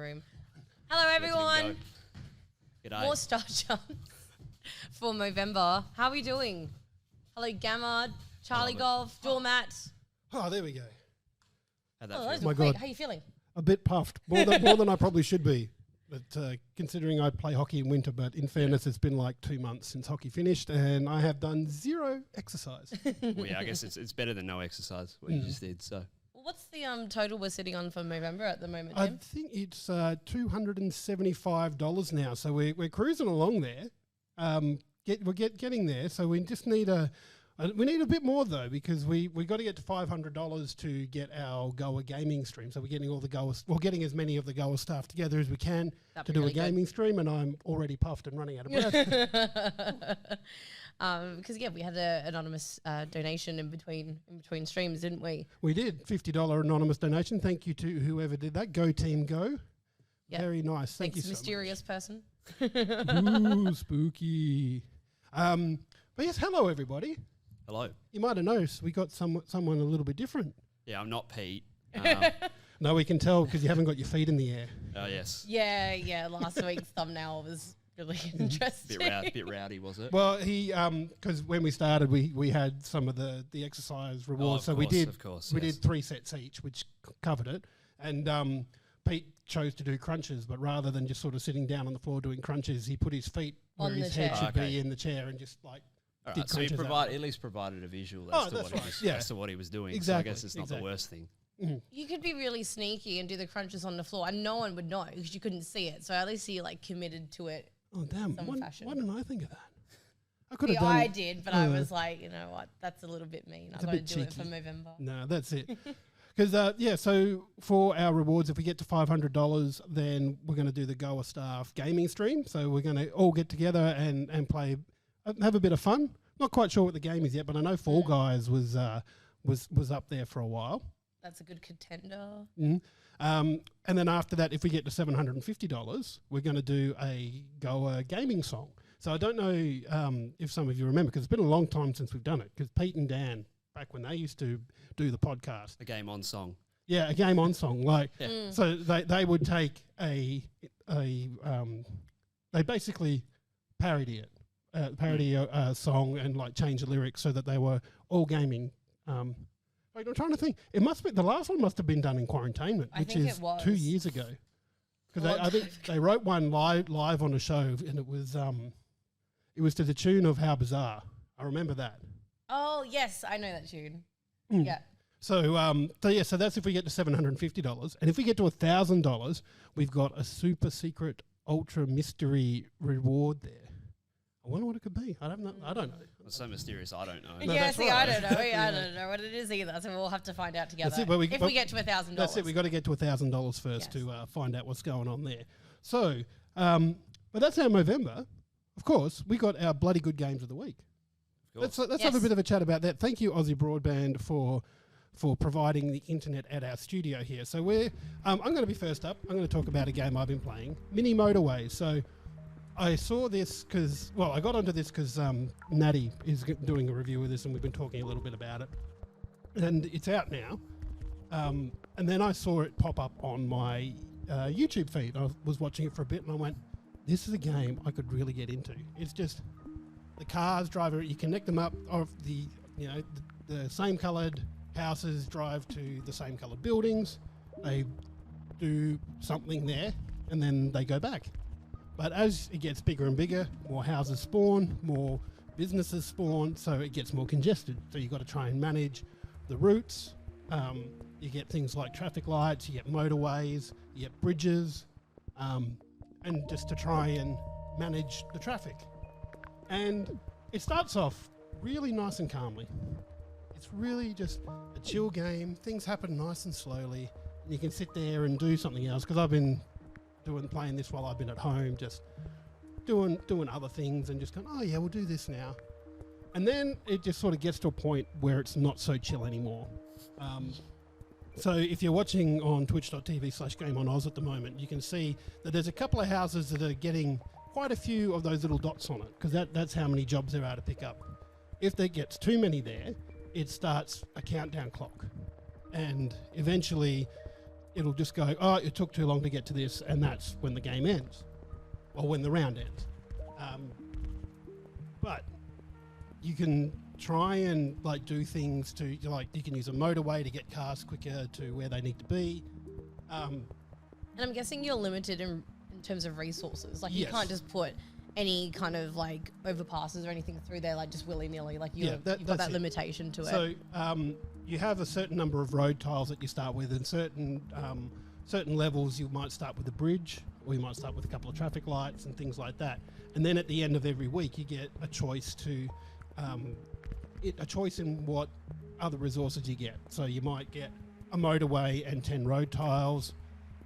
room. Hello, everyone. G'day. More Star Charts for Movember. How are we doing? Hello, Gammard, Charlie Golf, Doormat. Oh, there we go. How'd that Oh, feel? those My were quick. God. How are you feeling? A bit puffed, more than I probably should be. But considering I play hockey in winter, but in fairness, it's been like 2 months since hockey finished, and I have done 0 exercise. Well, yeah, I guess it's better than no exercise, what you just did. So What's the total we're sitting on for Movember at the moment, I Jim? think it's $275 now, so we're cruising along there. We're getting there, so we just need we need a bit more though, because we got to get to $500 to get our Goa gaming stream. So we're getting all the Goa, getting as many of the Goa staff together as we can to do a gaming stream, and I'm already puffed and running out of breath. Because we had an anonymous donation in between streams, didn't we? We did $50 anonymous donation. Thank you to whoever did that. Go team, go! Yep. Very nice. Thank you so mysterious person. much. Ooh, spooky. But yes, hello everybody. hello. You might have noticed we got someone a little bit different. Yeah, I'm not Pete. No, we can tell because you haven't got your feet in the air. Oh yes. Yeah. Last week's thumbnail was really interesting. Bit rowdy, was it? Well, he because when we started, we had some of the exercise rewards, so we did 3 sets each, which covered it. And Pete chose to do crunches, but rather than just sort of sitting down on the floor doing crunches, he put his feet where his head should be in the chair and just like. All right, so he at least provided a visual as to what he was doing. Exactly. So I guess it's not the worst thing. You could be really sneaky and do the crunches on the floor, and no one would know because you couldn't see it. So at least he committed to it. Oh damn! Why didn't I think of that? I could have Yeah, done. I did, but I was like, you know what? That's a little bit mean. I've got to do it for Movember. No, that's it. Because so for our rewards, if we get to $500, then we're going to do the Goa staff gaming stream. So we're going to all get together and play, have a bit of fun. Not quite sure what the game is yet, but I know Fall Guys was up there for a while. That's a good contender. And then after that, if we get to $750, we're going to do a Goa gaming song. So I don't know if some of you remember, because it's been a long time since we've done it, because Pete and Dan, back when they used to do the podcast. A game on song. Yeah, a game on song. So they would take they basically parody it. A song and change the lyrics so that they were all gaming. I'm trying to think. It must be the last one must have been done in quarantainment, which is 2 years ago. Because I think they wrote one live on a show, and it was to the tune of How Bizarre. I remember that. Oh yes, I know that tune. Yeah. So that's if we get to $750, and if we get to $1,000, we've got a super secret ultra mystery reward there. I wonder what it could be. I don't know. It's so mysterious. I don't know. No, yeah, right. I don't know. I don't know what it is either. So we'll have to find out together. That's it, if we get to $1,000. That's it. We've got to get to $1,000 first to find out what's going on there. So, but that's our Movember. Of course, we got our bloody good games of the week. Let's have a bit of a chat about that. Thank you, Aussie Broadband, for providing the internet at our studio here. So I'm going to be first up. I'm going to talk about a game I've been playing, Mini Motorways. So I saw this I got onto this because Natty is doing a review of this, and we've been talking a little bit about it. And it's out now. And then I saw it pop up on my YouTube feed. I was watching it for a bit, and I went, this is a game I could really get into. It's just the cars drive, you connect them up, of the same coloured houses drive to the same coloured buildings. They do something there, and then they go back. But as it gets bigger and bigger, more houses spawn, more businesses spawn, so it gets more congested. So you've got to try and manage the routes. You get things like traffic lights, you get motorways, you get bridges, and just to try and manage the traffic. And it starts off really nice and calmly. It's really just a chill game. Things happen nice and slowly. And you can sit there and do something else, because I've been playing this while I've been at home, just doing other things and just going, oh yeah, we'll do this now. And then it just sort of gets to a point where it's not so chill anymore. So if you're watching on twitch.tv/GameOnOz at the moment, you can see that there's a couple of houses that are getting quite a few of those little dots on it, because that's how many jobs there are to pick up. If there gets too many there, it starts a countdown clock. And eventually it'll just go, oh, it took too long to get to this, and that's when the game ends, or when the round ends. But you can try and like do things to, like, you can use a motorway to get cars quicker to where they need to be. And I'm guessing you're limited in terms of resources. Like, you Yes. can't just put any kind of like overpasses or anything through there, like just willy-nilly. Like, you've got that limitation to it. So you have a certain number of road tiles that you start with, and certain levels you might start with a bridge, or you might start with a couple of traffic lights and things like that. And then at the end of every week, you get a choice in what other resources you get. So you might get a motorway and 10 road tiles,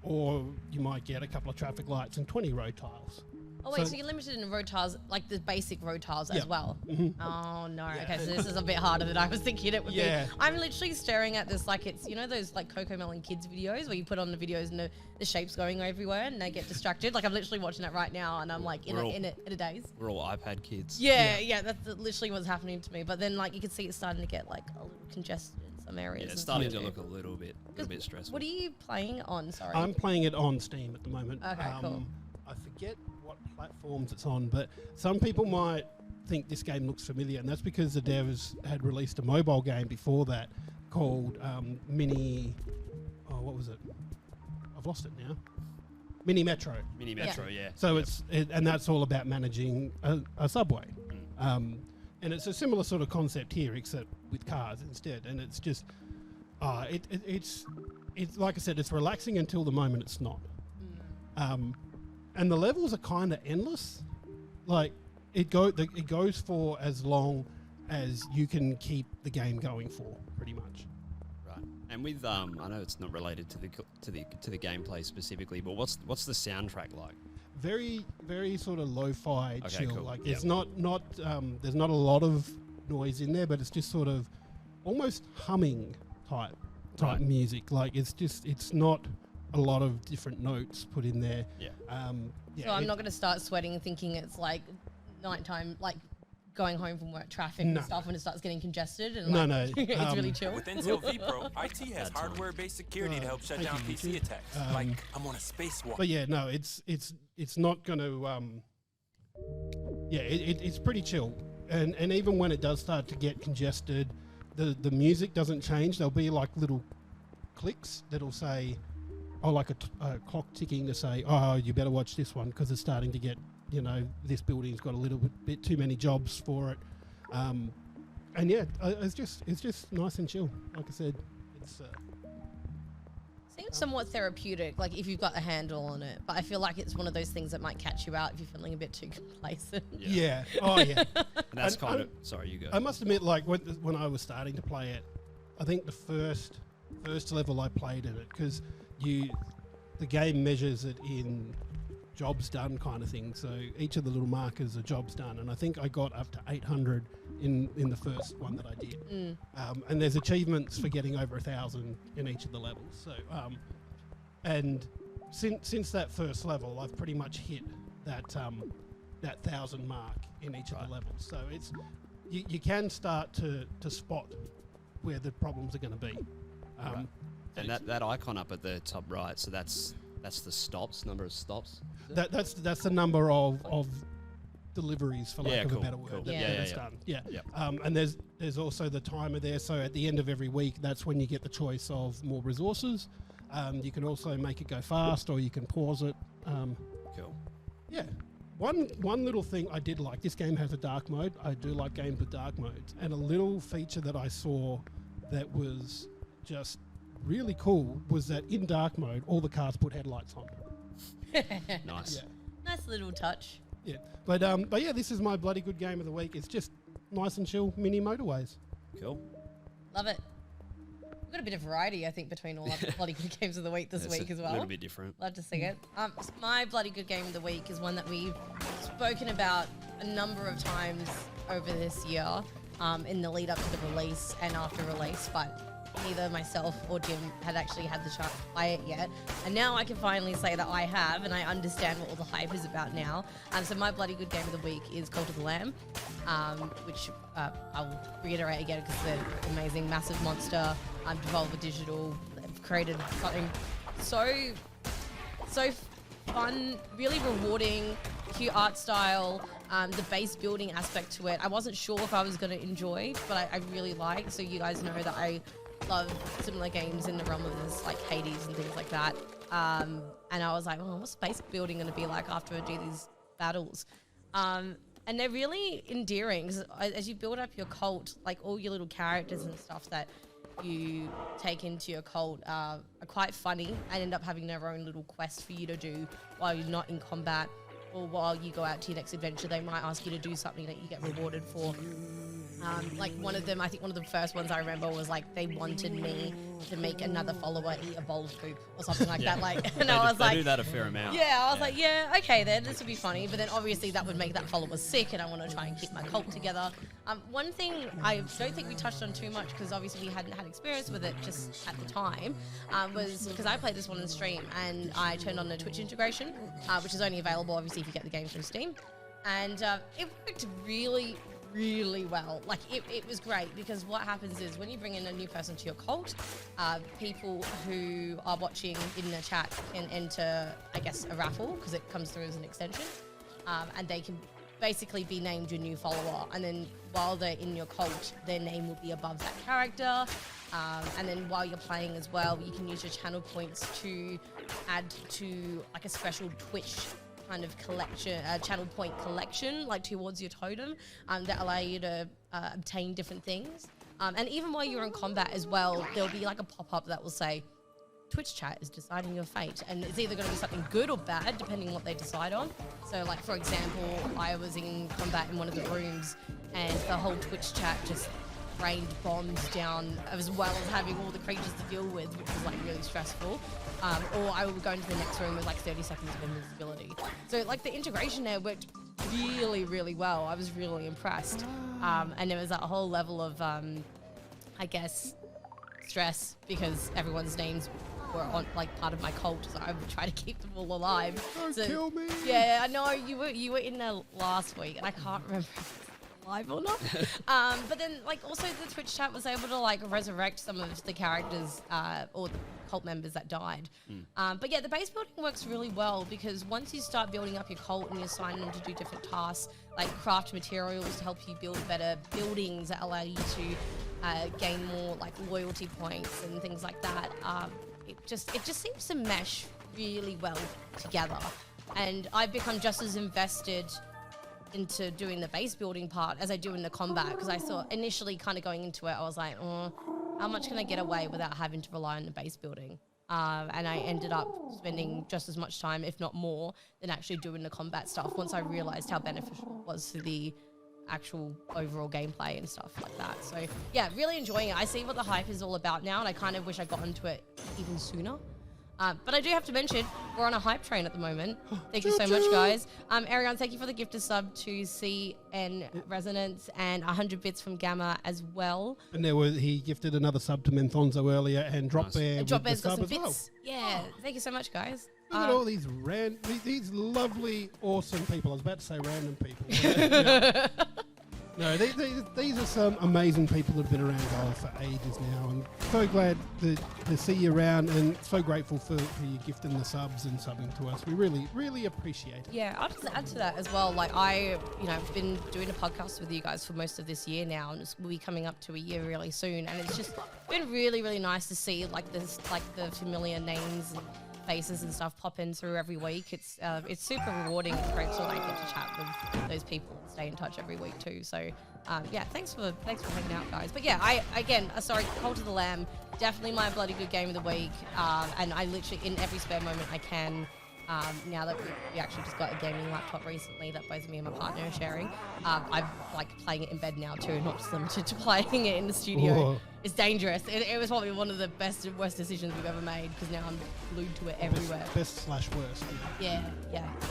or you might get a couple of traffic lights and 20 road tiles. Oh wait, so you're limited in road tiles, like the basic road tiles as well? Mm-hmm. Oh no, okay, so this is a bit harder than I was thinking it would be. I'm literally staring at this like it's, you know those like Coco Melon Kids videos where you put on the videos and the shape's going everywhere and they get distracted? Like, I'm literally watching that right now and I'm like in a daze. We're all iPad kids. Yeah, that's literally what's happening to me. But then like you can see it's starting to get like a little congested in some areas. Yeah, it's starting to look a little bit stressful. What are you playing on, sorry? I'm playing it on Steam at the moment. Okay, cool. I forget what platforms it's on, but some people might think this game looks familiar, and that's because the devs had released a mobile game before that called what was it? I've lost it now. Mini Metro. Mini Metro, yeah. So and that's all about managing a subway. And it's a similar sort of concept here, except with cars instead. And it's just, it's like I said, it's relaxing until the moment it's not. And the levels are kind of endless. Like, it goes for as long as you can keep the game going for, pretty much. Right. And with I know it's not related to the gameplay specifically, but what's the soundtrack like? Very, very sort of lo-fi chill. Cool. Like, it's not there's not a lot of noise in there, but it's just sort of almost humming type music. Like, it's not a lot of different notes put in there. So I'm not going to start sweating and thinking it's like nighttime, like going home from work, traffic and stuff when it starts getting congested. And no. It's really chill. With Intel vPro, IT has hardware-based security to help shut down PC attacks. Like, I'm on a spacewalk. But yeah, no, it's not going to. It's pretty chill, and even when it does start to get congested, the music doesn't change. There'll be like little clicks that'll say, like a clock ticking to say, oh, you better watch this one because it's starting to get, this building's got a little bit too many jobs for it. And yeah, it's just nice and chill. Like I said, it's seems somewhat therapeutic, like if you've got a handle on it. But I feel like it's one of those things that might catch you out if you're feeling a bit too complacent. Yeah. Oh yeah. And that's kind of, sorry, you go. I must admit, like when I was starting to play it, I think the first level I played in it, because the game measures it in jobs done kind of thing. So each of the little markers are jobs done, and I think I got up to 800 in the first one that I did. And there's achievements for getting over 1,000 in each of the levels. So and since that first level, I've pretty much hit that 1,000 mark in each of the levels. So it's you can start to spot where the problems are going to be. And that icon up at the top right, so that's the stops, number of stops. That's the number of deliveries, for lack of a better word. Cool. That's done. And there's also the timer there. So at the end of every week, that's when you get the choice of more resources. You can also make it go fast, or you can pause it. Cool. Yeah. One little thing I did like, this game has a dark mode. I do like games with dark modes. And a little feature that I saw that was just really cool was that in dark mode, all the cars put headlights on. Nice. Yeah. Nice little touch. Yeah. But yeah, this is my bloody good game of the week. It's just nice and chill mini motorways. Cool. Love it. We've got a bit of variety, I think, between all our bloody good games of the week this week as well. A little bit different. Love to see it. My bloody good game of the week is one that we've spoken about a number of times over this year, in the lead up to the release and after release, but neither myself or Jim had actually had the chance to play it yet. And now I can finally say that I have, and I understand what all the hype is about now. So my bloody good game of the week is Cult of the Lamb, which I'll reiterate again because they're amazing, massive monster, Devolver Digital. They've created something so fun, really rewarding, cute art style. The base building aspect to it, I wasn't sure if I was going to enjoy, but I really like. So you guys know that I love similar games in the realm of this, like Hades and things like that. And I was like, oh, what's base building going to be like after I do these battles? And they're really endearing, because as you build up your cult, like all your little characters and stuff that you take into your cult are quite funny and end up having their own little quest for you to do while you're not in combat, or while you go out to your next adventure. They might ask you to do something that you get rewarded for. Like one of them, I think one of the first ones I remember was like they wanted me to make another follower eat a bowl of poop or something like that. Like, and I was like, they do that a fair amount. Yeah, I was like, yeah, okay, then this would be funny. But then obviously that would make that follower sick, and I want to try and keep my cult together. One thing I don't think we touched on too much, because obviously we hadn't had experience with it just at the time, was because I played this one on stream and I turned on the Twitch integration, which is only available obviously if you get the game through Steam, and it worked really well. Like it was great, because what happens is when you bring in a new person to your cult, people who are watching in the chat can enter, I guess, a raffle, because it comes through as an extension, and they can basically be named your new follower, and then while they're in your cult, their name will be above that character, and then while you're playing as well, you can use your channel points to add to like a special Twitch kind of collection, channel point collection, like towards your totem, that allow you to obtain different things. And even while you're in combat as well, there'll be like a pop-up that will say, Twitch chat is deciding your fate. And it's either going to be something good or bad, depending on what they decide on. So like, for example, I was in combat in one of the rooms, and the whole Twitch chat just rained bombs down, as well as having all the creatures to deal with, which was like really stressful. Or I would go into the next room with like 30 seconds of invisibility. So like the integration there worked really well. I was really impressed. And there was that whole level of, I guess, stress, because everyone's names were on like part of my cult, so I would try to keep them all alive. Don't so, kill me. Yeah, I know you were in there last week, and I can't remember live or not. But then like also the Twitch chat was able to like resurrect some of the characters or the cult members that died. But yeah, the base building works really well, because once you start building up your cult and you assign them to do different tasks, like craft materials to help you build better buildings that allow you to gain more like loyalty points and things like that, it just seems to mesh really well together. And I've become just as invested into doing the base building part as I do in the combat, because I thought initially kind of going into it, I was like, how much can I get away without having to rely on the base building? And I ended up spending just as much time, if not more, than actually doing the combat stuff, once I realized how beneficial it was to the actual overall gameplay and stuff like that. So yeah, really enjoying it. I see what the hype is all about now, and I kind of wish I got into it even sooner. But I do have to mention, we're on a hype train at the moment. Thank you so much, guys. Ariane, thank you for the gifted sub to CN Resonance, and 100 bits from Gamma as well. And he gifted another sub to Menthonzo earlier, and Drop Bear with Drop the Bear's got sub some as well. bits. Yeah, thank you so much, guys. Look at all these these lovely, awesome people. I was about to say random people. Yeah. No, these are some amazing people that have been around Goa for ages now, and so glad to see you around, and so grateful for your gifting the subs and subbing to us. We really appreciate it. Yeah, I'll just add to that as well. Like I've been doing a podcast with you guys for most of this year now, and we'll be coming up to a year really soon, and it's just been really nice to see like the familiar names and faces and stuff pop in through every week. It's super rewarding. It's great to like get to chat with those people and stay in touch every week too. So yeah, thanks for hanging out, guys. But yeah, sorry, Cult of the Lamb, definitely my bloody good game of the week. And I literally, in every spare moment I can, now that we actually just got a gaming laptop recently that both me and my partner are sharing, I'm like playing it in bed now too, not just limited to playing it in the studio. Whoa. It's dangerous. It was probably one of the best and worst decisions we've ever made, because now I'm glued to it everywhere. Best/worst. Yeah,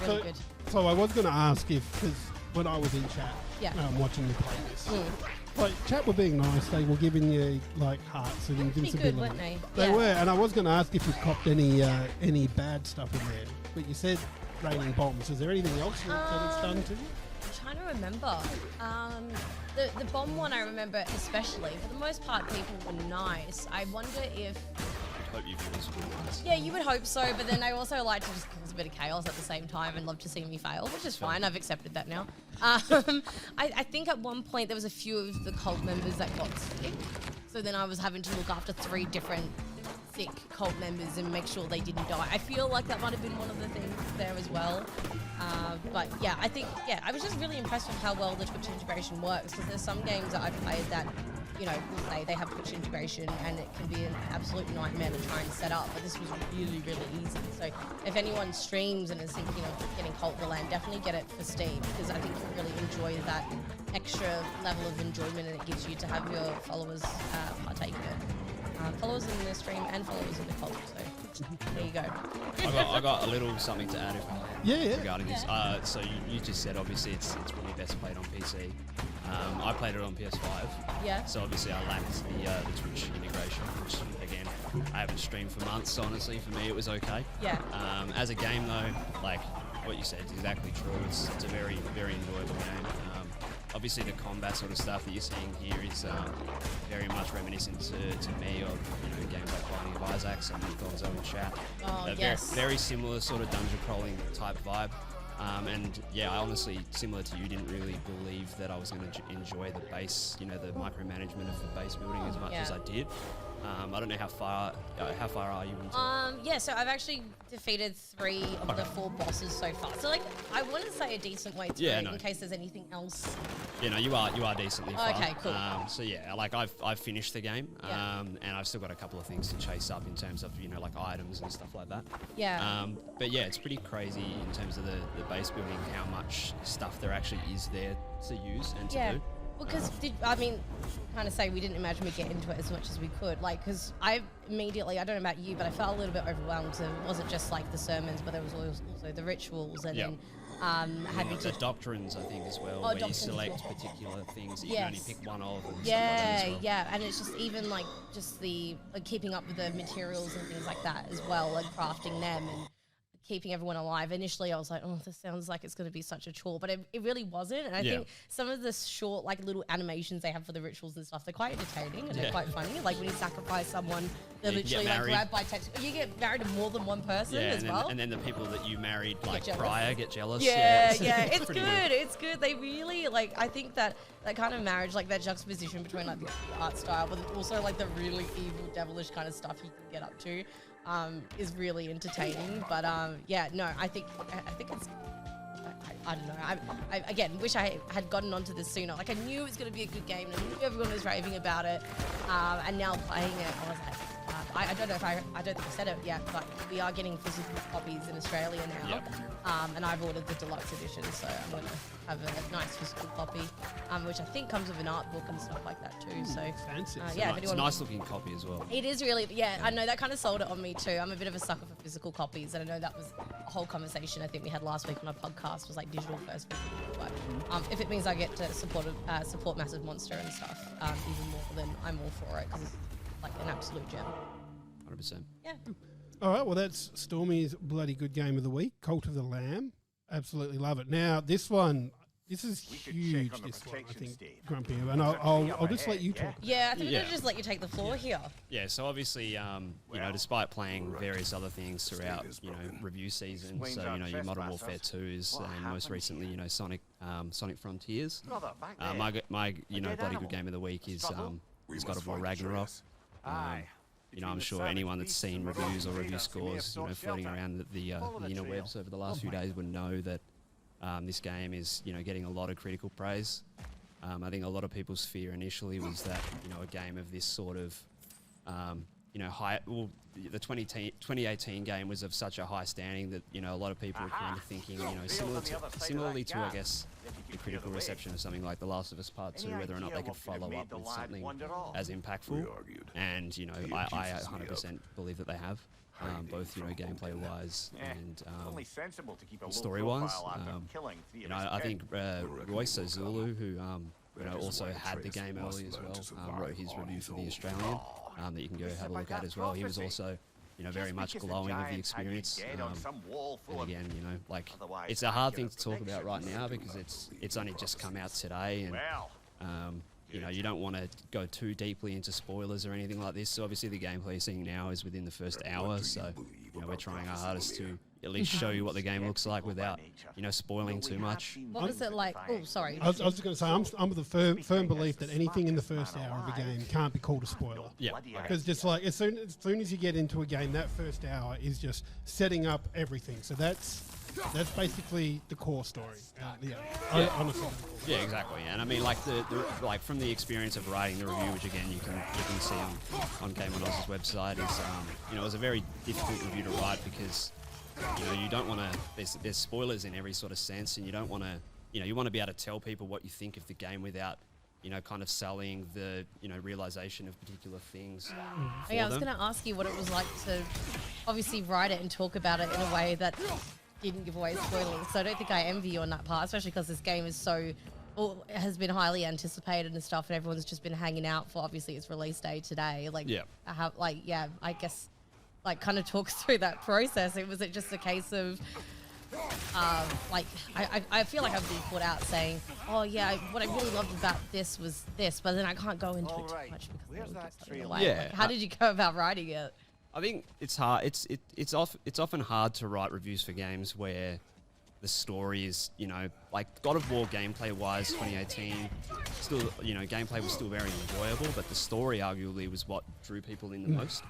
really good. So I was going to ask if, because when I was in chat, watching you play this, like chat were being nice. They were giving you like hearts and invincibility. Good, weren't they? They were, and I was going to ask if you copped any bad stuff in there, but you said raining bombs. Is there anything else that it's done to you? I'm trying to remember. The bomb one I remember especially. For the most part, people were nice. I wonder if hope your viewers will nice. Yeah, you would hope so, but then I also like to just cause a bit of chaos at the same time and love to see me fail, which is fine. I've accepted that now. I think at one point there was a few of the cult members that got sick, so then I was having to look after 3 different sick cult members and make sure they didn't die. I feel like that might have been one of the things there as well. But yeah, I think, I was just really impressed with how well the Twitch integration works, because there's some games that I've played that, you know, we'll say they have Twitch integration and it can be an absolute nightmare to try and set up, but this was really, really easy. So if anyone streams and is thinking of getting Cult of the Land, definitely get it for Steam, because I think you'll really enjoy that extra level of enjoyment and it gives you to have your followers partake in it. Followers in the stream and followers in the cult, so there you go. I got a little something to add if I can regarding this. So you just said obviously it's probably best played on PC. I played it on PS5. Yeah. So obviously I lacked the Twitch integration, which again I haven't streamed for months. So honestly, for me it was okay. Yeah. As a game though, like what you said is exactly true. It's a very, very enjoyable game. Obviously, the combat sort of stuff that you're seeing here is very much reminiscent to me of games like Binding of Isaac, some of Gonzo and chat. Oh, yes. Very similar sort of dungeon crawling type vibe. And yeah, I honestly, similar to you, didn't really believe that I was going to enjoy the base, the micromanagement of the base building as much as I did. I don't know how far are you into yeah, so I've actually defeated 3 of the 4 bosses so far. So like, I want to say a decent way through in case there's anything else. Yeah, no, you are decently far. Okay, cool. So yeah, like I've finished the game, and I've still got a couple of things to chase up in terms of like items and stuff like that. Yeah. But yeah, it's pretty crazy in terms of the base building, how much stuff there actually is there to use and to do. Because, kind of say we didn't imagine we'd get into it as much as we could. Like, because I don't know about you, but I felt a little bit overwhelmed. So it wasn't just like the sermons, but there was also the rituals and then having the doctrines, I think, as well, where you select particular things that you can only pick one of. And and it's just even like just the keeping up with the materials and things like that as well, and crafting them and keeping everyone alive. Initially I was like, oh, this sounds like it's going to be such a chore, but it really wasn't. And I think some of the short like little animations they have for the rituals and stuff, they're quite entertaining and they're quite funny. Like when you sacrifice someone, they're literally like grabbed by you get married to more than one person as well. And then the people that you married like prior get jealous. It's good. It's good. They really I think that kind of marriage, like that juxtaposition between like the art style, but also like the really evil, devilish kind of stuff you can get up to, is really entertaining. But I think it's, I don't know. I again wish I had gotten onto this sooner. Like I knew it was going to be a good game, and I knew everyone was raving about it. And now playing it, I was like, I don't know if I don't think I said it yet, but we are getting physical copies in Australia now. And I've ordered the deluxe edition, so I'm going to have a nice physical copy, which I think comes with an art book and stuff like that too. So fancy. It's a nice looking copy as well. It is really, I know that kind of sold it on me too. I'm a bit of a sucker for physical copies, and I know that was a whole conversation I think we had last week on our podcast, was like digital first. But if it means I get to support Massive Monster and stuff even more, then I'm all for it, because it's like an absolute gem. 100%. Yeah. All right, well, that's Stormie's bloody good game of the week, Cult of the Lamb. Absolutely love it. Now, this is huge, this one, I think, Grumpy. And I'll just let you talk. Yeah, I think we're going to just let you take the floor here. Yeah, so obviously, despite playing various other things throughout, review seasons, so, your Modern Warfare 2s, and most recently, Sonic Frontiers. My bloody good game of the week is God of War Ragnarok. I'm sure anyone that's seen reviews or review scores, floating around the interwebs over the last few days would know that this game is, getting a lot of critical praise. I think a lot of people's fear initially was that, a game of this sort of, the 2018 game was of such a high standing that, a lot of people were kind of thinking, similarly to, I guess, the critical reception of something like The Last of Us Part 2, whether or not they could follow up with something as impactful. And, I 100% believe that they have. Both gameplay-wise and story-wise. I think Royce Zulu, who also had the game early as well, wrote his review for The Australian that you can go have a look at as well. He was also very much glowing with the experience. And again, it's a hard thing to talk about right now because it's only just come out today, and you know, you don't want to go too deeply into spoilers or anything like this. So obviously the gameplay you're seeing now is within the first hour, so you know, we're trying our hardest to at least show you what the game looks like without, you know, spoiling too much. What was it like? Oh, sorry. I was just going to say, I'm of the firm belief that anything in the first hour of a game can't be called a spoiler. Yeah. Because just like as soon as you get into a game, that first hour is just setting up everything. So that's basically the core story. Honestly. Yeah, exactly. And I mean, like like from the experience of writing the review, which again you can see on Game on Oz's website, is you know, it was a very difficult review to write because, you know, you don't want to. There's spoilers in every sort of sense, and you don't want to. You know, you want to be able to tell people what you think of the game without, you know, kind of selling the, you know, realization of particular things. Oh, yeah, I was going to ask you what it was like to obviously write it and talk about it in a way that didn't give away spoilers. So I don't think I envy you on that part, especially because this game is so, well, has been highly anticipated and stuff, and everyone's just been hanging out for obviously its release day today. Like, I guess, like, kind of talk through that process. Was it just a case of, like, I feel like I've been caught out saying, oh yeah, what I really loved about this was this, but then I can't go into it too much because it'll give something away. Yeah. Like, how did you go about writing it? I think it's hard. It's often hard to write reviews for games where the story is, you know, like God of War gameplay wise, 2018, still, you know, gameplay was still very enjoyable, but the story arguably was what drew people in the most.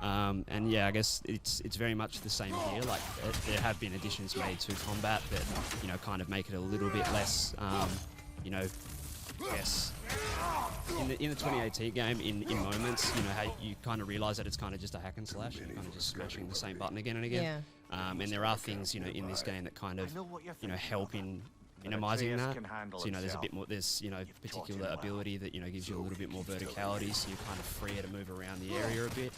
And yeah, I guess it's very much the same here. Like there have been additions made to combat that, you know, kind of make it a little bit less, you know, yes. In the 2018 game, in moments, you know, how you kind of realize that it's kind of just a hack and slash, and kind of just smashing the same button again and again. Yeah. And there are things, you know, in this game that kind of, you know, help in minimizing that. So, you know, there's a bit more, there's, you know, particular ability that, you know, gives you a little bit more verticality, so you're kind of freer to move around the area a bit.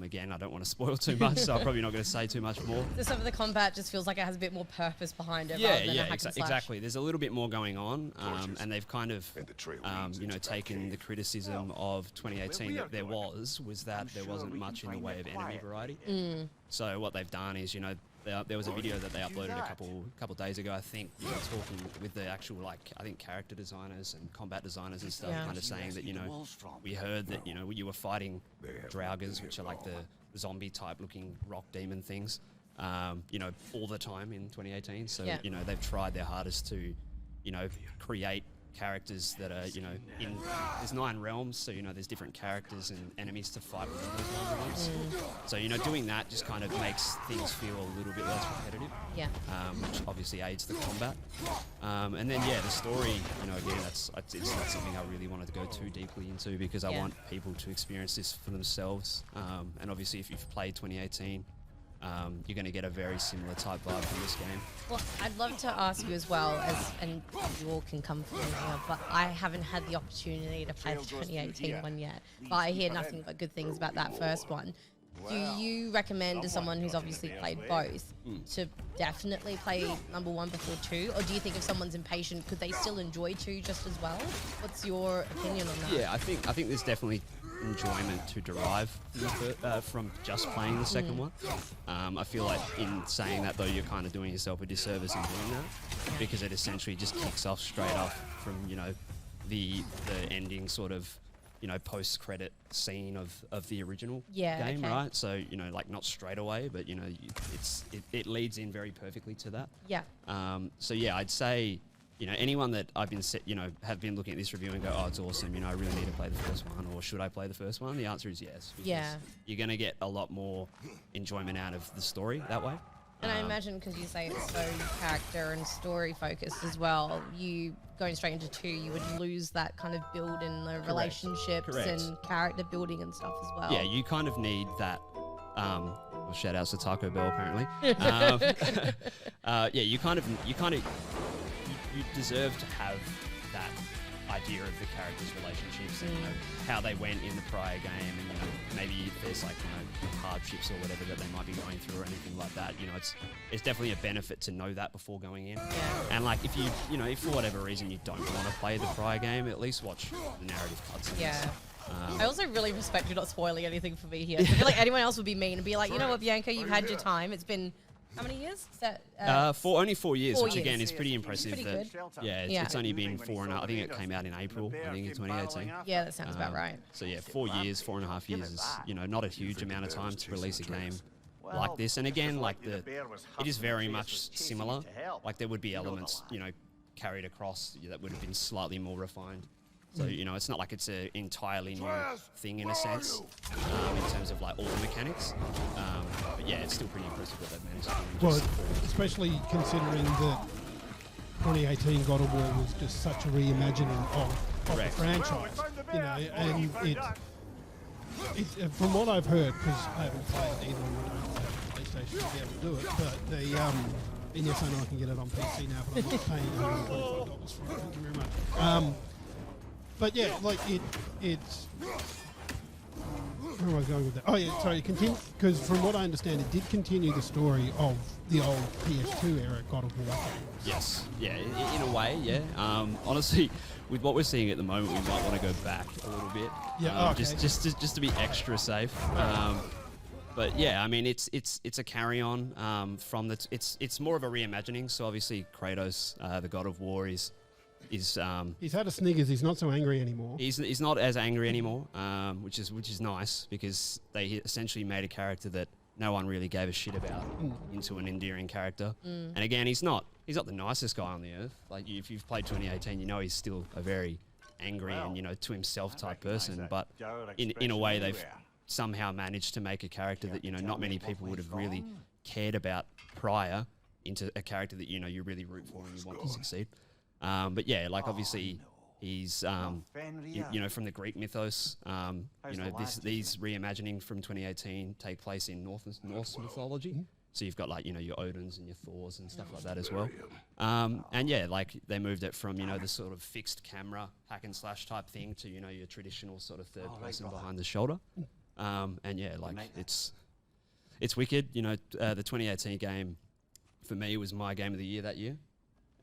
Again, I don't want to spoil too much, so I'm probably not going to say too much more. So some of the combat just feels like it has a bit more purpose behind it rather than a hack and slash. Exactly. There's a little bit more going on, and they've kind of, you know, taken the criticism of 2018 that there was that there wasn't much in the way of enemy variety. So what they've done is, you know, there was a video that they uploaded a couple days ago, I think, you know, talking with the actual, like, I think character designers and combat designers and stuff, kind of saying that, you know, we heard that, you know, you were fighting Draugrs, which are like the zombie type looking rock demon things, you know, all the time in 2018. So, you know, they've tried their hardest to, you know, create characters that are, you know, there's 9 realms, so, you know, there's different characters and enemies to fight within those 9 realms. So, you know, doing that just kind of makes things feel a little bit less repetitive. Yeah. Which obviously aids the combat. And then, yeah, the story, you know, again, it's not something I really wanted to go too deeply into because I want people to experience this for themselves. And obviously, if you've played 2018, you're going to get a very similar type vibe from this game. Well, I'd love to ask you as well, and you all can come from here, but I haven't had the opportunity to play the 2018 one yet, but I hear nothing but good things about that first one. Do you recommend to someone who's obviously played both to definitely play number 1 before 2, or do you think if someone's impatient, could they still enjoy 2 just as well? What's your opinion on that? Yeah, I think there's definitely enjoyment to derive from just playing the second one. I feel like in saying that though, you're kind of doing yourself a disservice in doing that, because it essentially just kicks off straight off from, you know, the ending sort of, you know, post-credit scene of the original game, right? So, you know, like not straight away, but, you know, it leads in very perfectly to that. Yeah. So yeah, I'd say, you know, anyone that have been looking at this review and go, oh, it's awesome, you know, I really need to play the first one, or should I play the first one? The answer is yes. Because you're going to get a lot more enjoyment out of the story that way. And I imagine because you say it's so character and story focused as well, you going straight into 2, you would lose that kind of build in the relationships and character building and stuff as well. Yeah, you kind of need that. Well, shout outs to Taco Bell apparently. Yeah, you deserve to have that idea of the characters' relationships and, you know, how they went in the prior game, and, you know, maybe if there's like, you know, hardships or whatever that they might be going through or anything like that. You know, it's definitely a benefit to know that before going in. And like if if for whatever reason you don't want to play the prior game, at least watch the narrative cutscenes. I also really respect you not spoiling anything for me here. I feel like anyone else would be mean and be like, you know what, Bianca, you've had your time. It's been How many years? Is that, for only 4 years, 4 which again years. is pretty impressive. Pretty that, good. yeah, it's only been 4.5. I think it came out in April. I think in 2018. Yeah, that sounds about right. So yeah, 4 years, 4.5 years is not a huge amount of time to release a game like this. And again, like it is very much similar. Like there would be elements carried across that would have been slightly more refined. So, it's not like it's an entirely new thing in a sense, in terms of like all the mechanics. But yeah, it's still pretty impressive what they've managed to do. Well, especially considering that 2018 God of War was just such a reimagining of the franchise. And it, from what I've heard, because I haven't played either and I don't have a PlayStation to be able to do it, but they, and yes, I know I can get it on PC now, but I'm not paying $125 for it. Thank you very much. But yeah, like it's. Where am I going with that? Oh yeah, sorry, continue, because from what I understand, it did continue the story of the old PS2 era God of War games. Yes, yeah, in a way, yeah. Honestly, with what we're seeing at the moment, we might want to go back a little bit. Yeah, okay. just to be extra safe. But yeah, I mean, it's a carry on from the. It's more of a reimagining. So obviously, Kratos, the God of War, is he's had a Sniggers. He's not so angry anymore. He's not as angry anymore, which is nice because they essentially made a character that no one really gave a shit about into an endearing character. And again, he's not the nicest guy on the earth. Like if you've played 2018, he's still a very angry and to himself type person. But in a way, they've somehow managed to make a character that not many people would have really cared about prior into a character that you really root for and you want to succeed. But yeah, like obviously he's from the Greek mythos. These reimagining from 2018 take place in Norse mythology. So you've got like your Odins and your Thors and stuff like that as well. And yeah, like they moved it from the sort of fixed camera hack and slash type thing to your traditional sort of third person behind the shoulder. And yeah, like it's wicked. The 2018 game for me was my game of the year that year.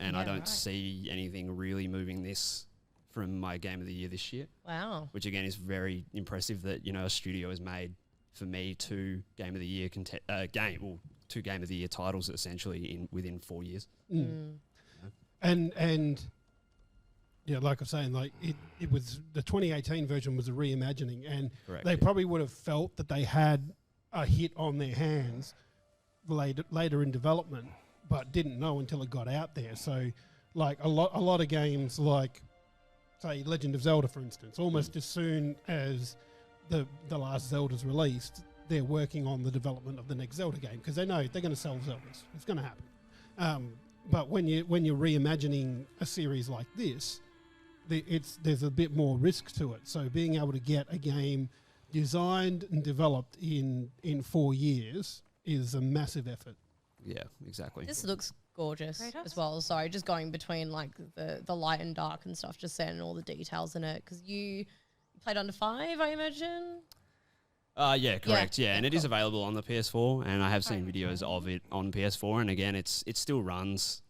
And I don't see anything really moving this from my game of the year this year. Wow. Which again is very impressive that, a studio has made, for me, two game of the year titles essentially within 4 years. And yeah, like I was saying, like it was the 2018 version was a reimagining, and they probably would have felt that they had a hit on their hands later in development, but didn't know until it got out there. So, like a lot of games, like say Legend of Zelda, for instance, almost as soon as the last Zelda's released, they're working on the development of the next Zelda game because they know they're going to sell Zeldas. It's going to happen. But when you're reimagining a series like this, there's a bit more risk to it. So being able to get a game designed and developed in 4 years is a massive effort. Yeah, exactly. This looks gorgeous as well. Sorry, just going between like the light and dark and stuff, just saying all the details in it. Because you played under 5, I imagine? Yeah, correct. Yeah, and it is available on the PS4, and I have seen videos of it on PS4, and again, it still runs,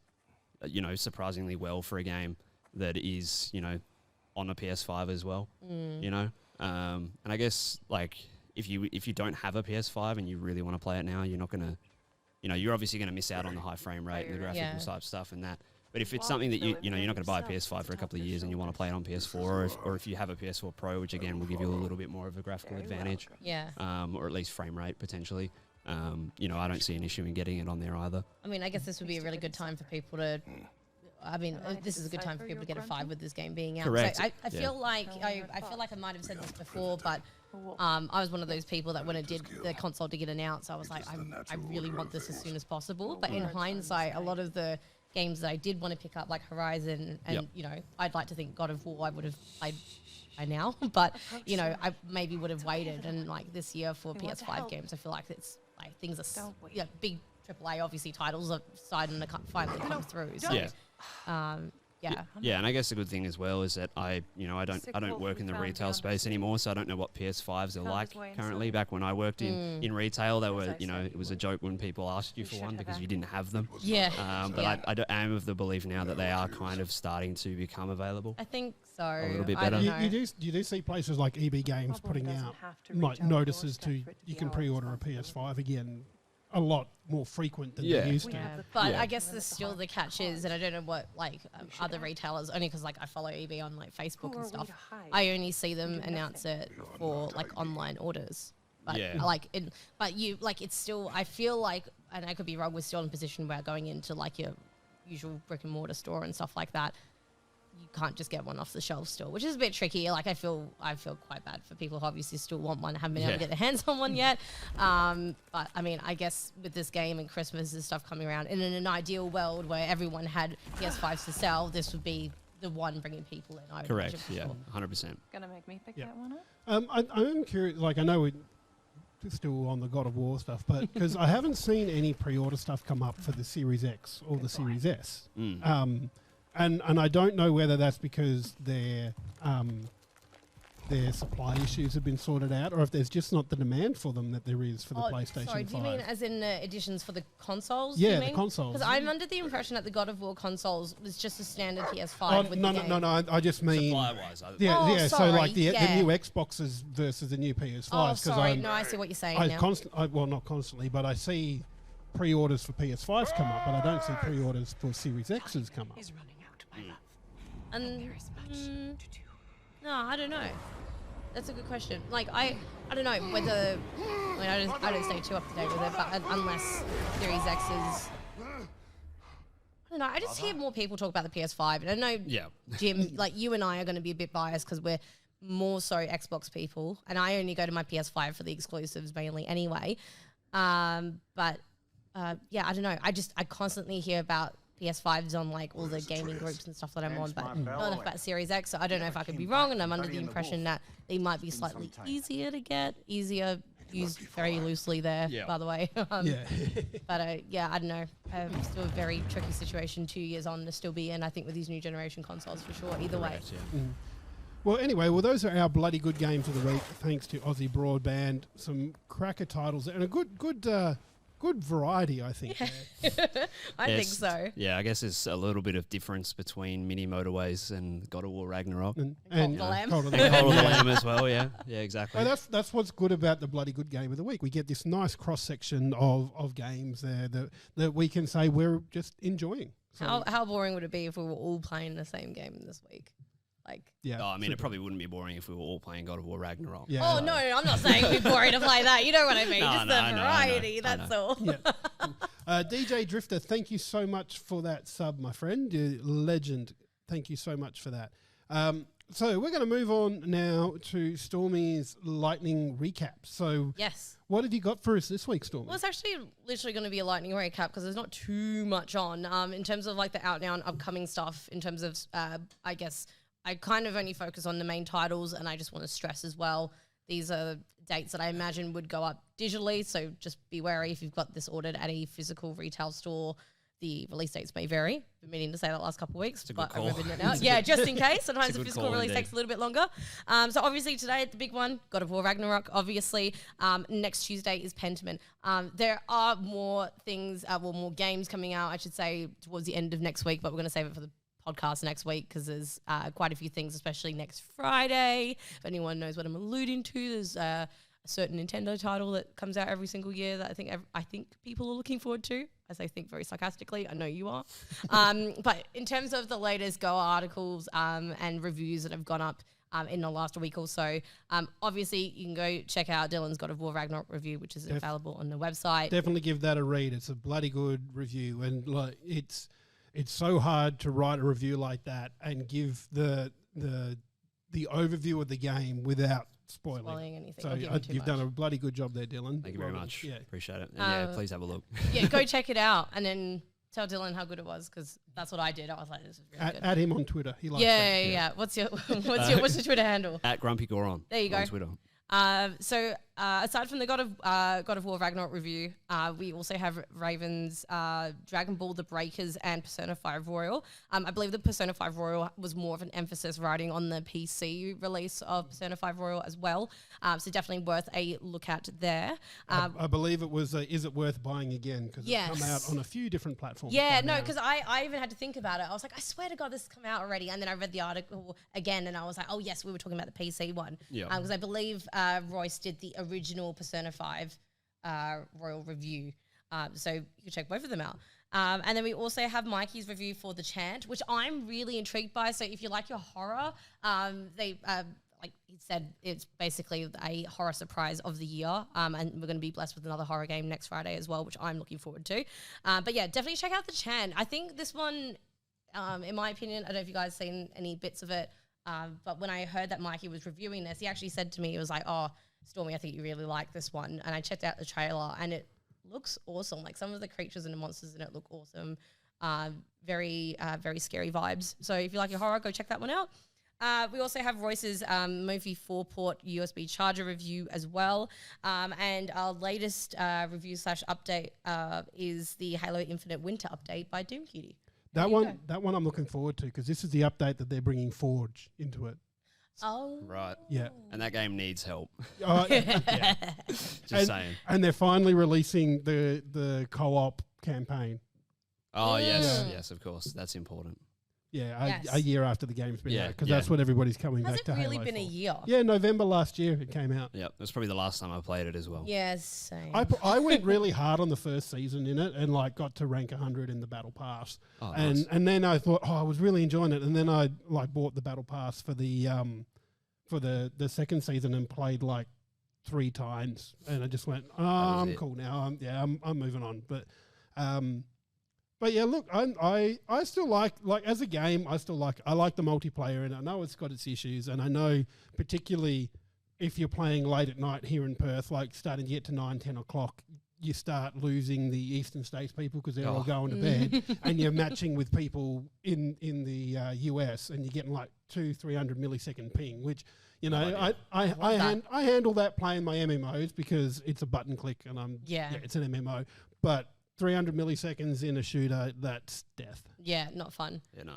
surprisingly well for a game that is, on a PS5 as well. And I guess like if you don't have a PS5 and you really want to play it now, you're not gonna, you're obviously gonna miss out on the high frame rate and the graphical type stuff and that. But if it's something that you're not going to buy a PS5 for a couple of years and you want to play it on PS4, or if you have a PS4 Pro, which again will give you a little bit more of a graphical advantage, or at least frame rate potentially, I don't see an issue in getting it on there either. I mean, I guess this would be a really good time for people to. I mean, this is a good time for people to get a 5 with this game being out. Correct. So I feel like I might have said this before, but I was one of those people that when the console did get announced, I was like, I really want this as soon as possible. But in hindsight, a lot of the games that I did want to pick up, like Horizon, and I'd like to think God of War I would have played by now, but I maybe would have waited. And like this year for PS5 games, I feel like it's like things are big AAA obviously titles are starting to finally come through. So, and I guess the good thing as well is that I don't work in the retail space anymore, so I don't know what PS5s are like currently. Back when I worked in retail, they were it was a joke when people asked you for one because you didn't have them. But I am of the belief now that they are kind of starting to become available. I think so. A little bit better. You do see places like EB Games putting out like notices to you can pre-order a PS5 again a lot more frequent than they used to. But I guess there's still the catch is, and I don't know what other retailers, only because I follow EB on Facebook and stuff. I only see them announce it for online orders. But it's still, I feel like, and I could be wrong, we're still in a position where going into your usual brick and mortar store and stuff like that, you can't just get one off the shelf still, which is a bit tricky. I feel quite bad for people who obviously still want one, haven't been able to get their hands on one yet. But I mean, I guess with this game and Christmas and stuff coming around, and in an ideal world where everyone had PS5s to sell, this would be the one bringing people in. I would Correct. imagine, 100%. Gonna make me pick that one up. I am curious. I know we're still on the God of War stuff, but because I haven't seen any pre-order stuff come up for the Series X or the Series S. And I don't know whether that's because their supply issues have been sorted out, or if there's just not the demand for them that there is for the PlayStation 5. Sorry, do you mean as in editions for the consoles? Yeah, the consoles. Because I'm under the impression that the God of War consoles was just a standard PS5 with the game. No, I just mean... Supply-wise. So sorry, the new Xboxes versus the new PS5s. Oh, sorry, I see what you're saying now. Well, not constantly, but I see pre-orders for PS5s come up, but I don't see pre-orders for Series X's come up. He's running out, my love. There is much to do. No, I don't know. That's a good question. I don't know whether... I don't stay too up to date with it, but unless Series X is... I don't know. I just hear more people talk about the PS5. And I know, Jim, you and I are going to be a bit biased because we're more so Xbox people. And I only go to my PS5 for the exclusives mainly anyway. I don't know. I constantly hear about PS5s on all the gaming groups and stuff that I'm on, but not enough about Series X. So I don't know if I could be wrong, and I'm under the impression that they might be slightly easier to get, used very loosely there, by the way. But I don't know. Still a very tricky situation 2 years on to still be in, I think, with these new generation consoles for sure, either way. Well, anyway, those are our bloody good games of the week, thanks to Aussie Broadband. Some cracker titles and a good variety, I think. I think so. Yeah, I guess there's a little bit of difference between Mini Motorways and God of War Ragnarok. And Cult of the Lamb as well, yeah, exactly. Well, that's what's good about the bloody good game of the week. We get this nice cross-section of games there that we can say we're just enjoying. So How boring would it be if we were all playing the same game this week? It probably wouldn't be boring if we were all playing God of War Ragnarok. Yeah. Oh, no, I'm not saying it'd be boring to play that. You know what I mean. Just the variety, that's all. DJ Drifter, thank you so much for that sub, my friend. You're legend. Thank you so much for that. So we're going to move on now to Stormie's lightning recap. So yes, what have you got for us this week, Stormie? Well, it's actually literally going to be a lightning recap because there's not too much on in terms of the out now and upcoming stuff. In terms of, I guess, I kind of only focus on the main titles, and I just want to stress as well, these are dates that I imagine would go up digitally, so just be wary if you've got this ordered at a physical retail store. The release dates may vary. Been meaning to say that last couple of weeks, but I remembered it now. Yeah, just in case. Sometimes the physical release takes a little bit longer. So obviously today, the big one, God of War Ragnarok, obviously. Next Tuesday is Pentiment. There are more things, more games coming out, I should say, towards the end of next week, but we're going to save it for the podcast next week because there's quite a few things, especially next Friday. If anyone knows what I'm alluding to, there's a certain Nintendo title that comes out every single year that I think people are looking forward to. As I think very sarcastically, I know you are. But in terms of the latest Go articles and reviews that have gone up in the last week or so, obviously you can go check out Dylan's God of War Ragnarok review, which is available on the website. Definitely give that a read. It's a bloody good review, and it's so hard to write a review like that and give the overview of the game without spoiling anything. So you've done a bloody good job there, Dylan. Thank you very much. Yeah. Appreciate it. And please have a look. Yeah, go check it out and then tell Dylan how good it was because that's what I did. I was like, this is really good. Add him on Twitter. He likes that. Yeah. What's your Twitter handle? At GrumpyGoron. There you go. On Twitter. So aside from the God of War Ragnarok review, we also have Raven's Dragon Ball The Breakers and Persona 5 Royal. I believe the Persona 5 Royal was more of an emphasis riding on the PC release of Persona 5 Royal as well. So definitely worth a look at there. I believe it was Is It Worth Buying Again? Because it's come out on a few different platforms. Yeah, no, because I even had to think about it. I was like, I swear to God, this has come out already. And then I read the article again and I was like, oh yes, we were talking about the PC one. Yeah. Because I believe Royce did the original Persona 5 Royal review. So you can check both of them out. And then we also have Mikey's review for The Chant, which I'm really intrigued by. So if you like your horror, like he said, it's basically a horror surprise of the year. And we're going to be blessed with another horror game next Friday as well, which I'm looking forward to. But yeah, definitely check out The Chant. I think this one, in my opinion, I don't know if you guys seen any bits of it, but when I heard that Mikey was reviewing this, he actually said to me, he was like, oh, Stormie, I think you really like this one. And I checked out the trailer and it looks awesome. Like some of the creatures and the monsters in it look awesome. Very scary vibes. So if you like your horror, go check that one out. We also have Royce's movie 4-port USB charger review as well. And our latest review / update is the Halo Infinite Winter update by Doom Cutie. That one I'm looking forward to because this is the update that they're bringing Forge into it. Oh. Right. Yeah. And that game needs help. Yeah. Just saying. And they're finally releasing the co-op campaign. Oh, yes. Yes, of course. That's important. Yeah, a year after the game's been out, because that's what everybody's coming Has back to Halo. Has it really been a year? Yeah, November last year it came out. Yeah, it was probably the last time I played it as well. Yes, same. I went really hard on the first season in it and like got to rank 100 in the Battle Pass. Oh, and nice. and then I thought, I was really enjoying it. And then I like bought the Battle Pass for the second season and played like 3 times. And I just went, I'm cool now. I'm moving on. But yeah, look, I still like as a game, I like the multiplayer, and I know it's got its issues, and I know particularly if you're playing late at night here in Perth, like starting to get to 9, 10 o'clock, you start losing the Eastern States people because they're all going to bed, and you're matching with people in the US, and you're getting like 200-300 millisecond ping, which I handle that playing my MMOs because it's a button click, and it's an MMO, but 300 milliseconds in a shooter, that's death. Yeah, not fun. Yeah, no.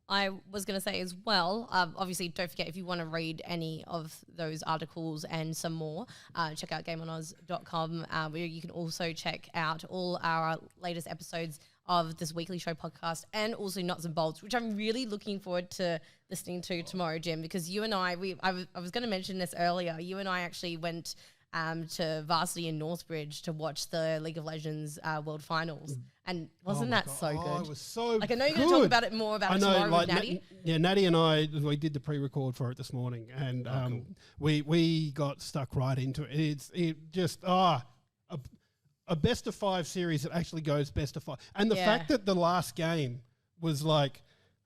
I was going to say as well, obviously don't forget if you want to read any of those articles and some more, check out gameonoz.com where you can also check out all our latest episodes of this weekly show podcast and also Nuts and Bolts, which I'm really looking forward to listening to tomorrow, Jim, because you and I was going to mention this earlier. You and I actually went to Varsity in Northbridge to watch the League of Legends World Finals. And wasn't that so good? It was so I know you're going to talk about it more about it tomorrow with Natty. Natty and I, we did the pre-record for it this morning, and cool. we got stuck right into it. It just, a best of 5 series that actually goes best of 5. And the fact that the last game was like,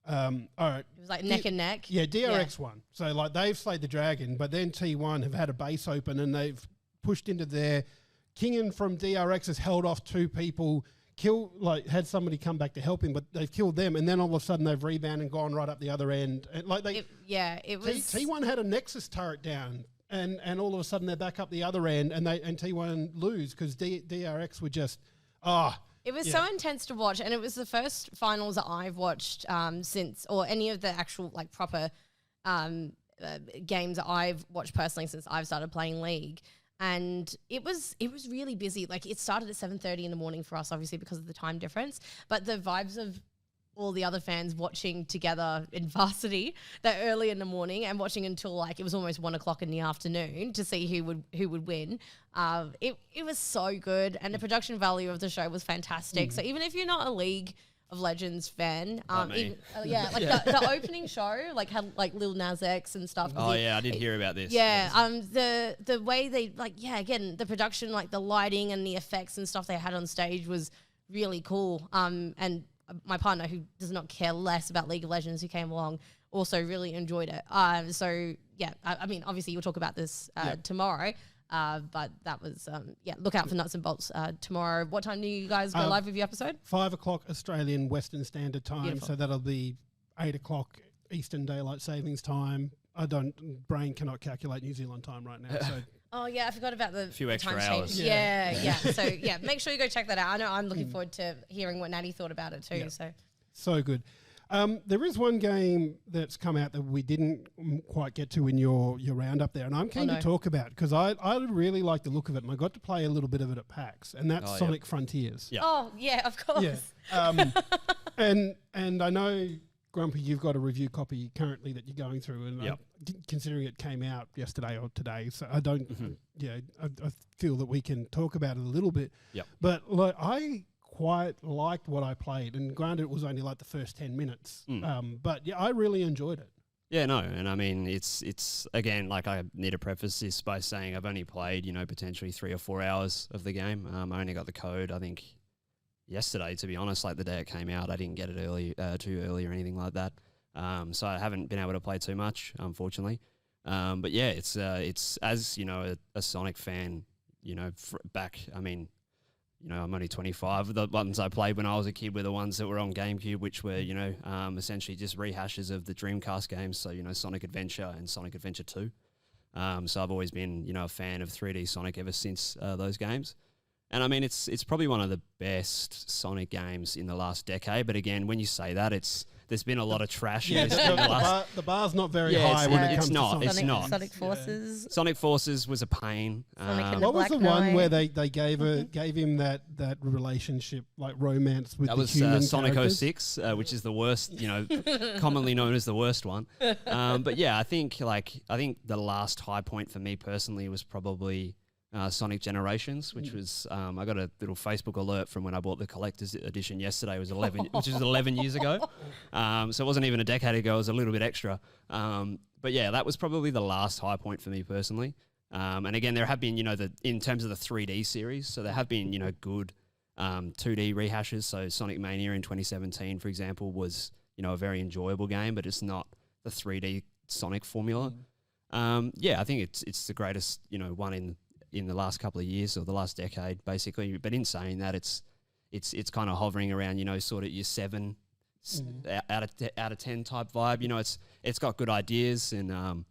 all right. It was like neck and neck. Yeah, DRX won. So like they've slayed the dragon, but then T1 have had a base open and they've pushed into there. Kingen from DRX has held off 2 people, had somebody come back to help him, but they've killed them, and then all of a sudden they've rebounded and gone right up the other end. And like it was T1 had a Nexus turret down, and all of a sudden they're back up the other end, and T1 lose because DRX were just It was so intense to watch, and it was the first finals that I've watched since, or any of the actual like proper games that I've watched personally since I've started playing League. And it was really busy. Like it started at 7:30 in the morning for us, obviously because of the time difference. But the vibes of all the other fans watching together in Varsity that early in the morning and watching until like it was almost 1 o'clock in the afternoon to see who would win. It was so good, and the production value of the show was fantastic. So even if you're not a League of Legends fan, the opening show like had like Lil Nas X and stuff. I did hear about this. The way they again the production, like the lighting and the effects and stuff they had on stage was really cool. And my partner, who does not care less about League of Legends, who came along, also really enjoyed it. I mean, obviously you'll talk about this tomorrow. But that was, look out for Nuts and Bolts tomorrow. What time do you guys go live with your episode? 5 o'clock Australian Western Standard Time. Beautiful. So that'll be 8 o'clock Eastern Daylight Savings Time. Brain cannot calculate New Zealand time right now. So. Oh, yeah, I forgot about the few extra time hours. Change. Yeah. So, make sure you go check that out. I know I'm looking forward to hearing what Natty thought about it too. Yeah. So good. There is one game that's come out that we didn't quite get to in your roundup there, and I'm keen to talk about because I really like the look of it, and I got to play a little bit of it at PAX, and that's Sonic Frontiers. Yeah. Oh, yeah, of course. Yeah. And I know Grumpy, you've got a review copy currently that you're going through, and Yep. Considering it came out yesterday or today, so I don't, I feel that we can talk about it a little bit. Yep. But like, I quite liked what I played, and granted, it was only like the first 10 minutes. But yeah, I really enjoyed it. Yeah, no, and I mean, it's again, like, I need to preface this by saying I've only played, potentially 3 or 4 hours of the game. I only got the code, I think, yesterday, to be honest, like the day it came out. I didn't get it too early or anything like that. So I haven't been able to play too much, unfortunately. But yeah, it's as, a Sonic fan, back, I mean, I'm only 25. The ones I played when I was a kid were the ones that were on GameCube, which were, essentially just rehashes of the Dreamcast games. So, Sonic Adventure and Sonic Adventure 2. So I've always been, a fan of 3D Sonic ever since those games. And I mean, it's probably one of the best Sonic games in the last decade. But again, when you say that, there's been a lot of trash. in this The bar's not very high when it comes to Sonic. It's not. Sonic Forces. Sonic Forces was a pain. What was the one where they gave him that relationship, like romance with that the was human Sonic characters? 06, which is the worst, commonly known as the worst one. But yeah, I think the last high point for me personally was probably Sonic Generations, which was I got a little Facebook alert from when I bought the collector's edition yesterday. It was 11, which is 11 years ago. So it wasn't even a decade ago. It was a little bit extra. But yeah, that was probably the last high point for me personally. And again, there have been, in terms of the 3D series, so there have been, good 2D rehashes. So Sonic Mania in 2017, for example, was, a very enjoyable game, but it's not the 3D Sonic formula. Yeah, I think it's the greatest, one in the last couple of years or the last decade, basically. But in saying that, it's kind of hovering around, sort of your 7 out of 10 type vibe. It's got good ideas, and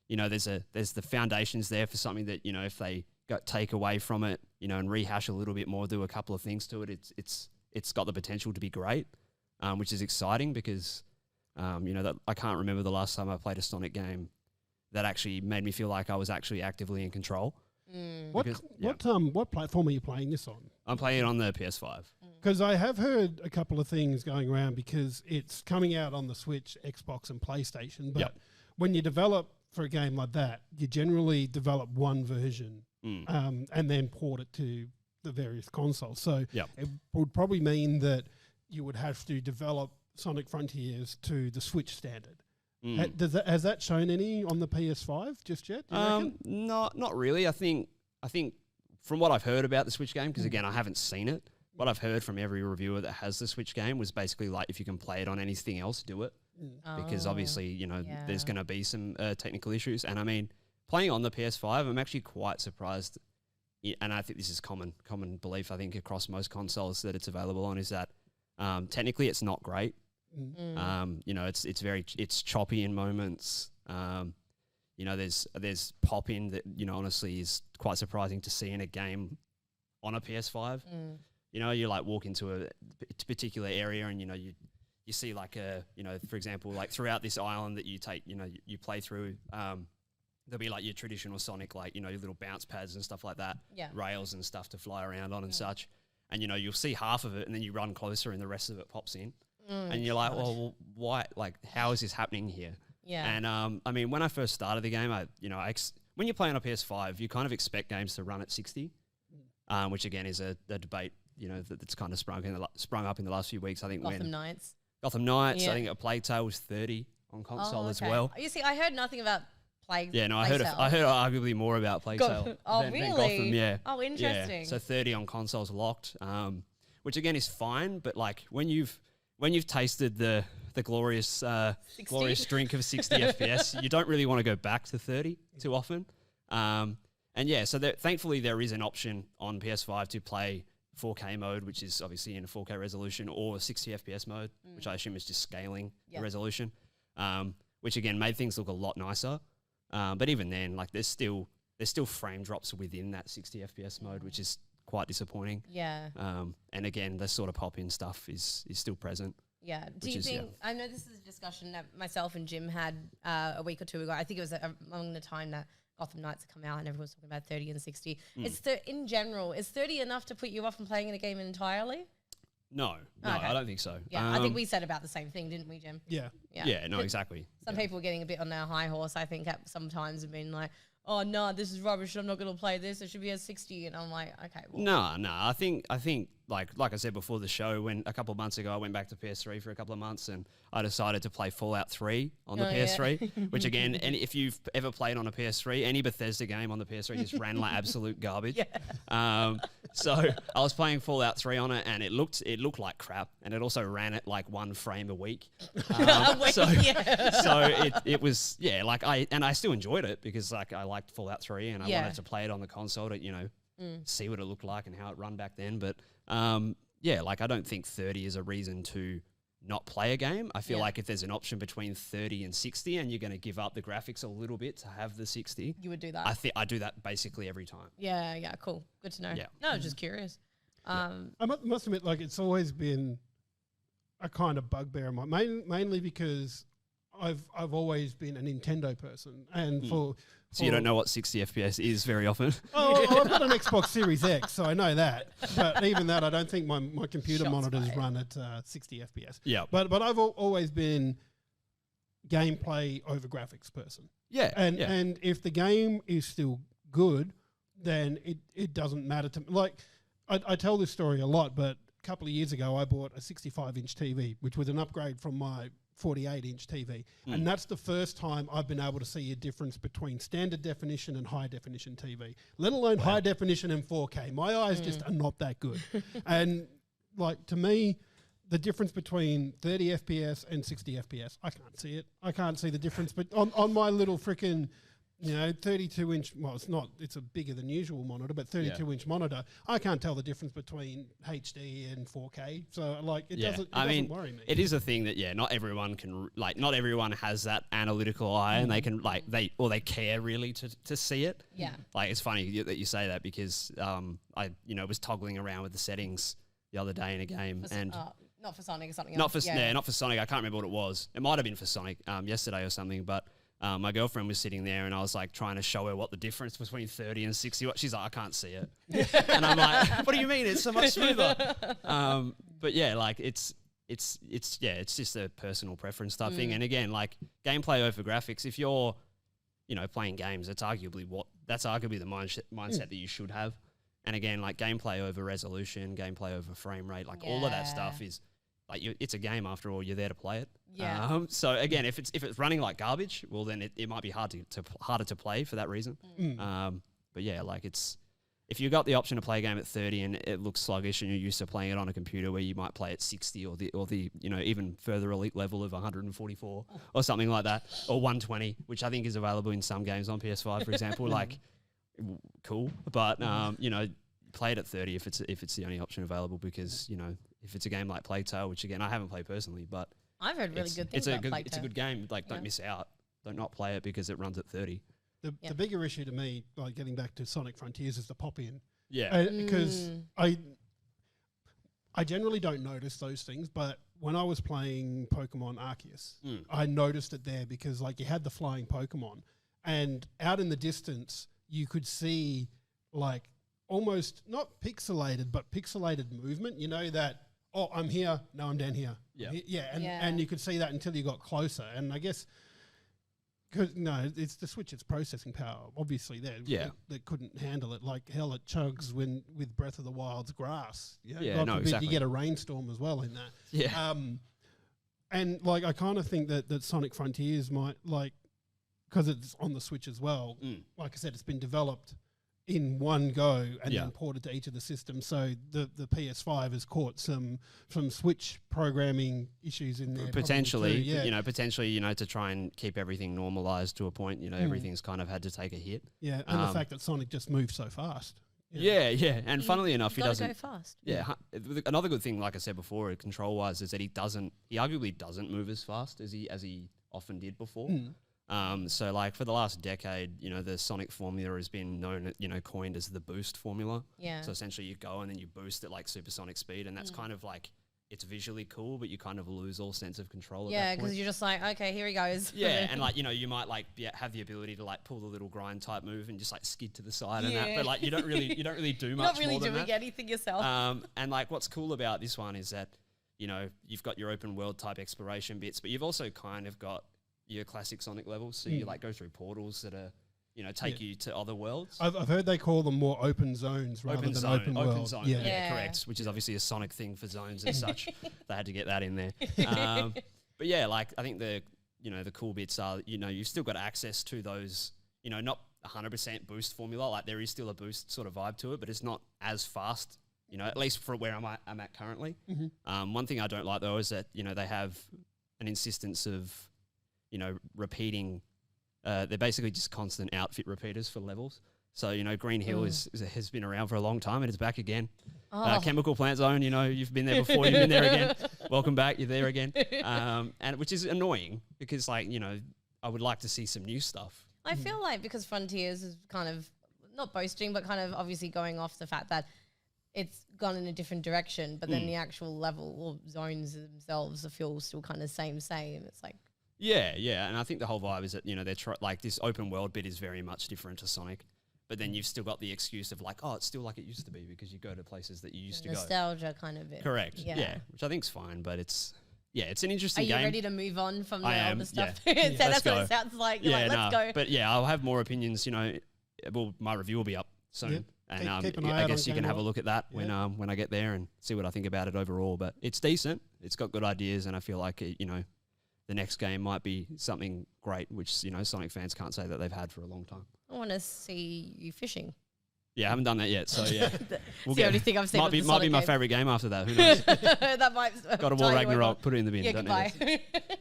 there's the foundations there for something that if they take away from it, and rehash a little bit more, do a couple of things to it, it's got the potential to be great, which is exciting because that I can't remember the last time I played a Sonic game that actually made me feel like I was actually actively in control. What platform are you playing this on? I'm playing it on the PS5. Because I have heard a couple of things going around, because it's coming out on the Switch, Xbox, and PlayStation. But when you develop for a game like that, you generally develop one version and then port it to the various consoles. So it would probably mean that you would have to develop Sonic Frontiers to the Switch standard. Has that shown any on the PS5 just yet? Not really. I think from what I've heard about the Switch game, because again I haven't seen it, what I've heard from every reviewer that has the Switch game was basically like, if you can play it on anything else, do it, because obviously there's going to be some technical issues. And I mean, playing on the PS5, I'm actually quite surprised, and I think this is common belief, I think, across most consoles that it's available on, is that technically it's not great. It's choppy in moments. There's pop-in that, honestly is quite surprising to see in a game on a PS5. You like walk into a particular area and, you see like for example, like throughout this island that you take, you play through, there'll be like your traditional Sonic, like, your little bounce pads and stuff like that, rails and stuff to fly around on and such. And, you'll see half of it and then you run closer and the rest of it pops in. And you're like, well, why? Like, how is this happening here? Yeah. And I mean, when I first started the game, when you play on a PS5, you kind of expect games to run at 60, which again is a debate, that's kind of sprung up in the last few weeks. I think Gotham Knights. I think a Plague Tale was 30 on console as well. You see, I heard nothing about Plague. Yeah, no, I heard arguably more about Plague Tale. Really? Than Gotham, yeah. Oh, interesting. Yeah. So 30 on consoles locked, which again is fine, but like when you've tasted the glorious drink of 60 FPS, you don't really want to go back to 30 too often. And yeah, so thankfully there is an option on PS5 to play 4K mode, which is obviously in a 4K resolution, or 60 FPS mode, which I assume is just scaling the resolution, which again made things look a lot nicer. But even then, like there's still frame drops within that 60 FPS mode, which is quite disappointing. Yeah. And again, the sort of pop-in stuff is still present. Yeah. Do you think, I know this is a discussion that myself and Jim had a week or two ago. I think it was among the time that Gotham Knights had come out and everyone was talking about 30 and 60. In general, is 30 enough to put you off from playing in a game entirely? No, Okay. I don't think so. Yeah, I think we said about the same thing, didn't we, Jim? Yeah. Yeah, no, exactly. Some people are getting a bit on their high horse, I think, at sometimes and being like, oh, no, this is rubbish. I'm not going to play this. It should be a 60. And I'm like, okay, well. No. I think like I said before the show, when a couple of months ago I went back to PS3 for a couple of months and I decided to play Fallout 3 on the PS3, which again, and if you've ever played on a PS3, any Bethesda game on the PS3 just ran like absolute garbage. So I was playing Fallout 3 on it and it looked like crap, and it also ran at like 1 frame a week. So it was like I still enjoyed it because like I liked Fallout 3 and I wanted to play it on the console to see what it looked like and how it run back then. But like I don't think 30 is a reason to not play a game. I feel like if there's an option between 30 and 60 and you're going to give up the graphics a little bit to have the 60, you would do that. I do that basically every time. Yeah, cool. Good to know. Yeah. No, just curious. I must admit, like, it's always been a kind of bugbear of mine, mainly because I've always been a Nintendo person, and So you don't know what 60 FPS is very often. I've got an Xbox Series X, so I know that. But even that, I don't think my computer monitors run at 60 FPS. Yeah. But I've always been gameplay over graphics person. Yeah. And if the game is still good, then it doesn't matter to me. Like, I tell this story a lot, but a couple of years ago, I bought a 65-inch TV, which was an upgrade from my 48-inch TV. And that's the first time I've been able to see a difference between standard definition and high definition TV, let alone high definition and 4K. My eyes just are not that good. And like, to me, the difference between 30 FPS and 60 FPS, I can't see it. I can't see the difference. But on my little freaking 32-inch, well, it's a bigger than usual monitor, but 32-inch monitor, I can't tell the difference between HD and 4K. So, like, it doesn't worry me. It is a thing that, not everyone can, like, not everyone has that analytical eye and they can, like, they care really to see it. Yeah. Like, it's funny that you say that because I was toggling around with the settings the other day in a game and... not for Sonic or something not else. Not for Sonic. I can't remember what it was. It might have been for Sonic yesterday or something, but... my girlfriend was sitting there and I was like trying to show her what the difference between 30 and 60 was. She's like, I can't see it. And I'm like, what do you mean? It's so much smoother. But yeah, like it's just a personal preference type thing. And again, like gameplay over graphics, if you're, playing games, that's arguably the mindset that you should have. And again, like gameplay over resolution, gameplay over frame rate, like all of that stuff is like, it's a game after all, you're there to play it. Yeah. So again, if it's running like garbage, well then it might be harder to play for that reason. But yeah, like if you got the option to play a game at 30 and it looks sluggish and you're used to playing it on a computer where you might play at 60 or the even further elite level of 144 or something like that, or 120, which I think is available in some games on PS5, for example, like cool. But play it at 30 if it's the only option available, because if it's a game like Plague Tale, which again I haven't played personally, but I've heard really good things about Plague Tale. It's a good game. Like, don't miss out. Don't not play it because it runs at 30. The bigger issue to me, like getting back to Sonic Frontiers, is the pop-in. Yeah. Because I generally don't notice those things, but when I was playing Pokemon Arceus, I noticed it there because, like, you had the flying Pokemon, and out in the distance, you could see, like, almost not pixelated, but pixelated movement. You know that, oh, I'm here, no, I'm down here. Yeah. And you could see that until you got closer. And I guess, it's the Switch's processing power, obviously, there. Yeah. That couldn't handle it. Like, hell, it chugs with Breath of the Wild's grass. Exactly. You get a rainstorm as well in that. Yeah. And, like, I kind of think that Sonic Frontiers might, like, because it's on the Switch as well, like I said, it's been developed in one go and then ported to each of the systems. So the PS5 has caught some Switch programming issues in there. Potentially, potentially, to try and keep everything normalized to a point, everything's kind of had to take a hit. Yeah, and the fact that Sonic just moves so fast. Yeah. And funnily enough, he doesn't go fast. Yeah. Another good thing, like I said before, control-wise, is that he arguably doesn't move as fast as he often did before. So like for the last decade, the Sonic formula has been known, coined as the boost formula. Yeah. So essentially you go and then you boost at like supersonic speed, and that's kind of like it's visually cool, but you kind of lose all sense of control. Yeah, because you're just like, okay, here he goes. Yeah, and like, you know, you might like have the ability to like pull the little grind type move and just like skid to the side and that, but like you don't really do much. Not really more than doing that. anything yourself. And like what's cool about this one is that, you know, you've got your open world type exploration bits, but you've also kind of got your classic Sonic levels. So you like go through portals that are, you know, take you to other worlds. I've heard they call them more open zones rather than open world. Open zone, yeah, correct. Which is obviously a Sonic thing for zones and such. They had to get that in there. But yeah, like I think the cool bits are, you know, you've still got access to those, you know, not 100% boost formula. Like there is still a boost sort of vibe to it, but it's not as fast, you know, at least for where I'm at currently. One thing I don't like though is that, you know, they have an insistence of, you know, repeating. They're basically just constant outfit repeaters for levels. So, you know, Green Hill has been around for a long time and it's back again. Chemical Plant Zone, you know, you've been there before, you've been there again. Welcome back, you're there again. And which is annoying because, like, you know, I would like to see some new stuff. I feel like because Frontiers is kind of not boasting, but kind of obviously going off the fact that it's gone in a different direction, but then the actual level or zones themselves feel still kind of same. It's like... Yeah, and I think the whole vibe is that, you know, they're like this open world bit is very much different to Sonic, but then you've still got the excuse of like, oh, it's still like it used to be because you go to places that you used to go. Nostalgia kind of bit. Correct. Yeah, which I think's fine, but it's an interesting game. Are you ready to move on from the older stuff? Yeah. So that's what it sounds like. You're like, let's go. But yeah, I'll have more opinions. You know, well, my review will be up soon. Yep. And keep an eye I out guess on you can Game have a Live. look at that when I get there and see what I think about it overall. But it's decent. It's got good ideas, and I feel like it, you know, the next game might be something great, which, you know, Sonic fans can't say that they've had for a long time. I want to see you fishing. Yeah, I haven't done that yet, so yeah. It's the only thing I've seen. Might be my favourite game after that. Who knows? That might. God of War Ragnarok. Put it in the bin. Yeah, don't goodbye. need it.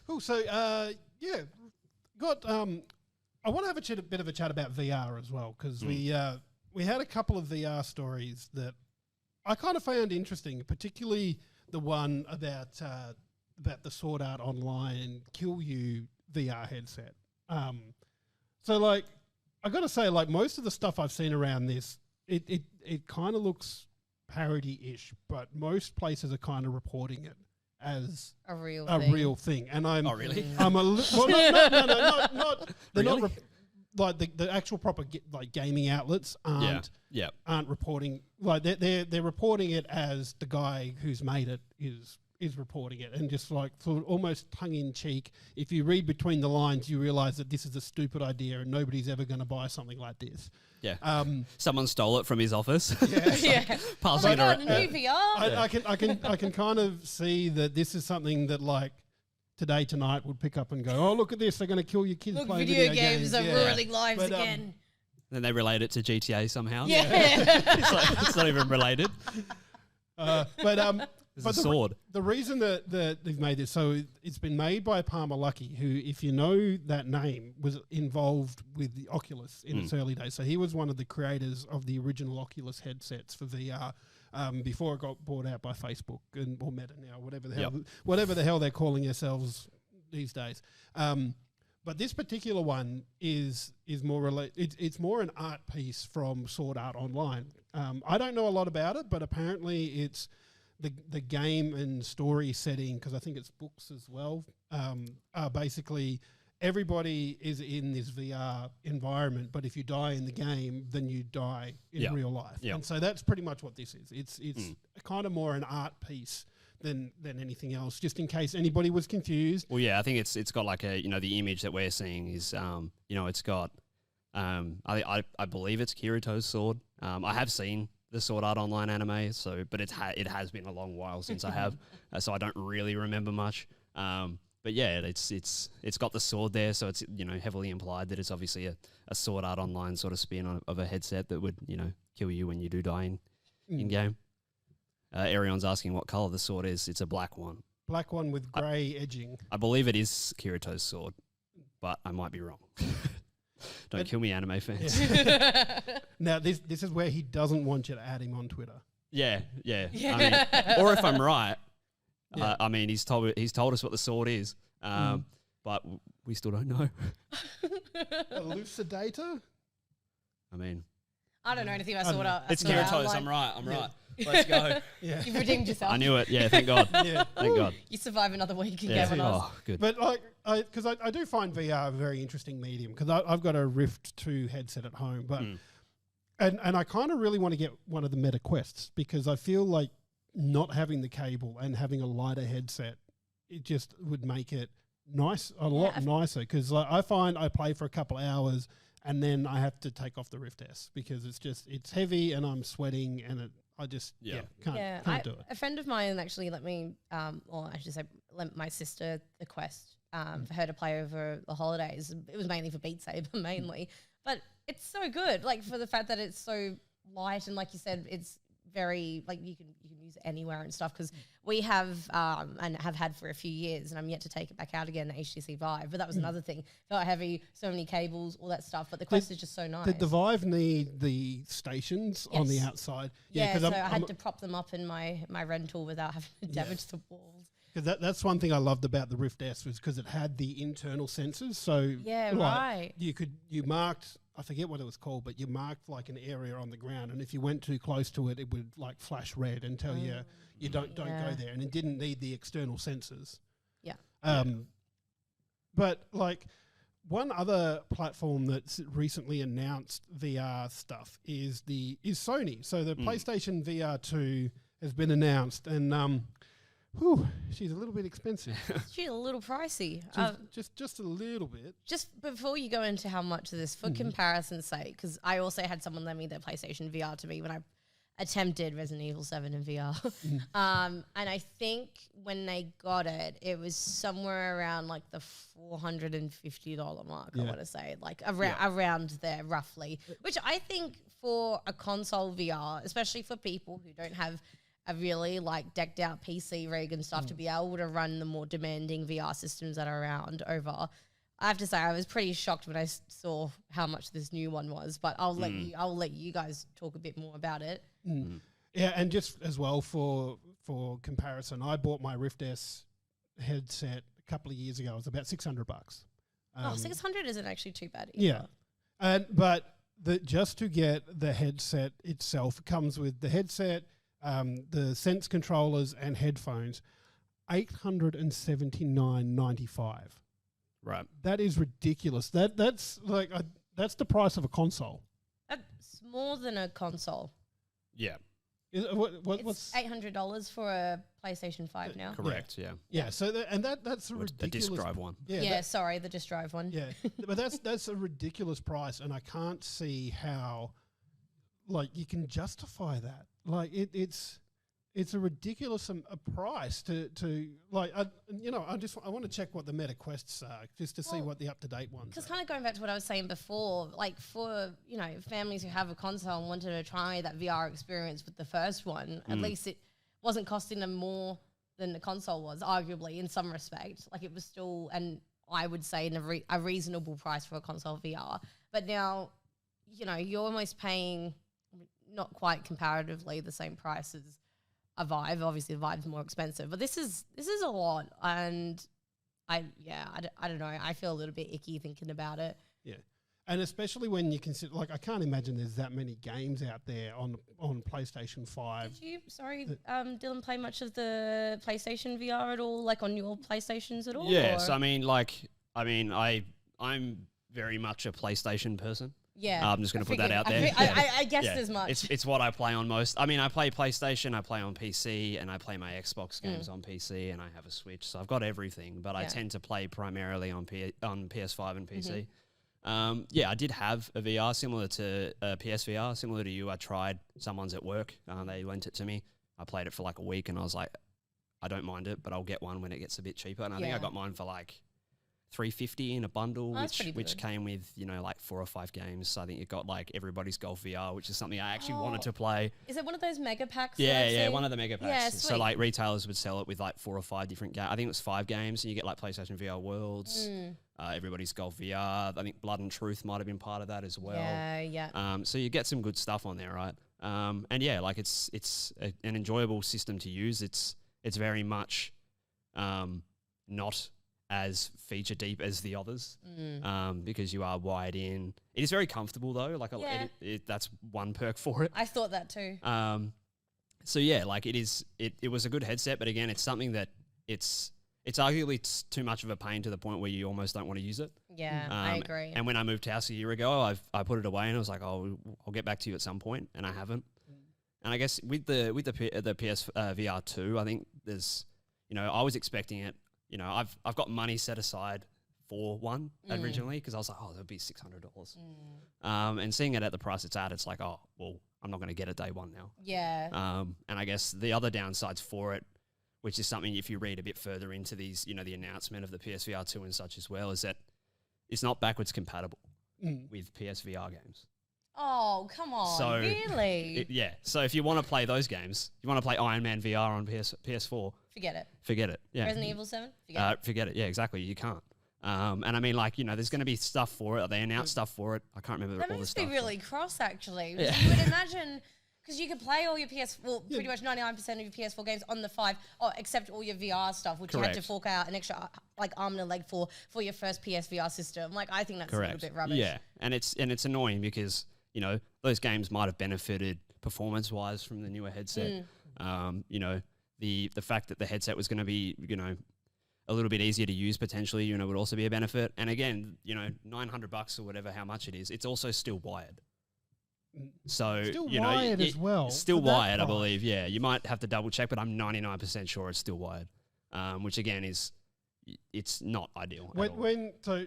Cool. So, got. I want to have a bit of a chat about VR as well because we had a couple of VR stories that I kind of found interesting, particularly the one about the Sword Art Online Kill You VR headset. So, like, I got to say, like, most of the stuff I've seen around this, it kind of looks parody-ish, but most places are kind of reporting it as a real thing. And I'm... Oh, really? I'm no, not they're Really? not like the actual proper gaming outlets aren't reporting, like they're reporting it as the guy who's made it is reporting it, and just like sort of almost tongue in cheek. If you read between the lines, you realize that this is a stupid idea and nobody's ever going to buy something like this. Yeah. Someone stole it from his office. Yeah. Passing it around. A new VR. I can kind of see that this is something that, like, Today Tonight would pick up and go, oh, look at this, they're going to kill your kids Look, playing video games are ruining lives But, again. Then they relate it to GTA somehow. Yeah. It's not even related. But a sword. The reason that they've made this, so it's been made by Palmer Luckey, who, if you know that name, was involved with the Oculus in its early days. So he was one of the creators of the original Oculus headsets for VR before it got bought out by Facebook or Meta now, whatever the hell they're calling themselves these days. But this particular one is more it's more an art piece from Sword Art Online. I don't know a lot about it, but apparently it's the game and story setting, because I think it's books as well, are basically everybody is in this VR environment, but if you die in the game, then you die in real life. Yep. And so that's pretty much what this is. It's kind of more an art piece than anything else, just in case anybody was confused. Well, yeah, I think it's got like a, you know, the image that we're seeing is, you know, it's got, I believe it's Kirito's sword. I have seen the Sword Art Online anime, but it has been a long while since I have, so I don't really remember much. But yeah, it's got the sword there, so it's, you know, heavily implied that it's obviously a Sword Art Online sort of spin of a headset that would, you know, kill you when you do die in game. Arion's asking what color the sword is. It's a black one. Black one with grey edging. I believe it is Kirito's sword, but I might be wrong. Don't kill me, anime fans. Now, this is where he doesn't want you to add him on Twitter. Yeah. I mean, or if I'm right, I mean, he's told us what the sword is, but we still don't know. Elucidator? I mean, I don't know anything about Sword Art. It's Kirito's. I'm right. Let's go. Yeah. You redeemed yourself. I knew it. Yeah, thank God. Thank God. You survive another week in Yeah. Game on Us. Oh, good. But like, because I do find VR a very interesting medium because I've got a Rift 2 headset at home, but and I kind of really want to get one of the Meta Quests because I feel like not having the cable and having a lighter headset, it just would make it a lot nicer because like, I find I play for a couple of hours and then I have to take off the Rift S because it's heavy and I'm sweating and I just can't do it. A friend of mine actually let me, or I should say, lent my sister the Quest for her to play over the holidays. It was mainly for Beat Saber, mainly, but it's so good. Like for the fact that it's so light and like you said, it's very like you can use it anywhere and stuff because we have and have had for a few years and I'm yet to take it back out again at HTC Vive, but that was another thing. Felt heavy, so many cables, all that stuff, but the Quest is just so nice. Did the Vive need the stations on the outside? Yeah, so I had to prop them up in my rental without having to damage the walls. Because that's one thing I loved about the Rift S was because it had the internal sensors. So right. You marked, I forget what it was called, but you marked like an area on the ground, and if you went too close to it, it would like flash red and tell you don't go there, and it didn't need the external sensors. Yeah. But like one other platform that's recently announced VR stuff is Sony. So the PlayStation VR 2 has been announced, and she's a little bit expensive. She's a little pricey. Just a little bit. Just before you go into how much of this, for comparison's sake, because I also had someone lend me their PlayStation VR to me when I attempted Resident Evil 7 in VR. And I think when they got it, it was somewhere around like the $450 mark, I want to say, like around there roughly, which I think for a console VR, especially for people who don't have a really like decked out PC rig and stuff to be able to run the more demanding VR systems that are around over. I have to say I was pretty shocked when I saw how much this new one was, but I'll let you guys talk a bit more about it. Yeah, and just as well for comparison, I bought my Rift S headset a couple of years ago. It was about $600. $600 isn't actually too bad Yeah, either. but just to get the headset itself, it comes with the headset, the Sense controllers and headphones, $879.95. Right. That is ridiculous. That's like that's the price of a console. That's more than a console. Yeah. What's $800 for a PlayStation 5 now? Correct. Yeah. Yeah. So that's a ridiculous. The disc drive one. Sorry, the disc drive one. Yeah, but that's a ridiculous price, and I can't see how, like, you can justify that. Like, it's a ridiculous a price to like. I want to check what the Meta Quests are just to see what the up to date ones. Because kind of going back to what I was saying before, like for families who have a console and wanted to try that VR experience with the first one, at least it wasn't costing them more than the console was, arguably in some respect. Like it was still, and I would say a reasonable price for a console VR. But now, you're almost paying not quite comparatively the same price as a Vive. Obviously, the Vive's more expensive, but this is a lot, and I don't know. I feel a little bit icky thinking about it. Yeah, and especially when you consider, like, I can't imagine there's that many games out there on PlayStation 5. Did you, Dylan, play much of the PlayStation VR at all, like on your PlayStations at all? Yes, I'm very much a PlayStation person. Yeah, I'm just going to put that out there. I guessed as much. It's what I play on most. I mean, I play PlayStation, I play on PC, and I play my Xbox games on PC, and I have a Switch, so I've got everything. But I tend to play primarily on PS5 and PC. I did have a VR similar to PSVR, similar to you. I tried someone's at work. They lent it to me. I played it for like a week, and I was like, I don't mind it, but I'll get one when it gets a bit cheaper. And I think I got mine for like $350 in a bundle, which came with like 4 or 5 games. So I think it got like Everybody's Golf VR, which is something I actually wanted to play. Is it one of those mega packs? Yeah, one of the mega packs. Yeah, so like retailers would sell it with like 4 or 5 different games. I think it was 5 games, and you get like PlayStation VR Worlds, Everybody's Golf VR. I think Blood and Truth might have been part of that as well. Yeah. So you get some good stuff on there, right? And yeah, like it's an enjoyable system to use. It's very much not as feature deep as the others, because you are wired in. It is very comfortable though. Like that's one perk for it. I thought that too. So yeah, like it was a good headset, but again, it's something that it's arguably too much of a pain to the point where you almost don't want to use it. Yeah, I agree. And when I moved house a year ago, I put it away and I was like, oh, I'll get back to you at some point, and I haven't. And I guess with the PS VR 2, I think there's, I was expecting it. I've got money set aside for one originally because I was like, oh, that'll be $600. And seeing it at the price it's at, it's like, oh, well, I'm not going to get it day one now. Yeah. And I guess the other downsides for it, which is something if you read a bit further into these, the announcement of the PSVR 2 and such as well, is that it's not backwards compatible with PSVR games. Oh, come on. So, really? So if you want to play those games, you want to play Iron Man VR on PS4. Forget it. Forget it. Yeah. Resident Evil 7? Forget it. Forget it. Yeah, exactly. You can't. And I mean, like, there's going to be stuff for it. They announced stuff for it. I can't remember all the stuff. That must be really cross, actually. Yeah. You would imagine, because you could play all your pretty much 99% of your PS4 games on the 5, except all your VR stuff, which Correct. you had to fork out an extra, arm and a leg for your first PSVR system. Like, I think that's Correct. a little bit rubbish. Yeah, and it's annoying because, those games might have benefited performance-wise from the newer headset. The fact that the headset was going to be, a little bit easier to use potentially, would also be a benefit. And again, $900 or whatever, how much it is, it's also still wired. So, still wired as well. Still wired, I believe. Yeah, you might have to double check, but I'm 99% sure it's still wired, which again it's not ideal.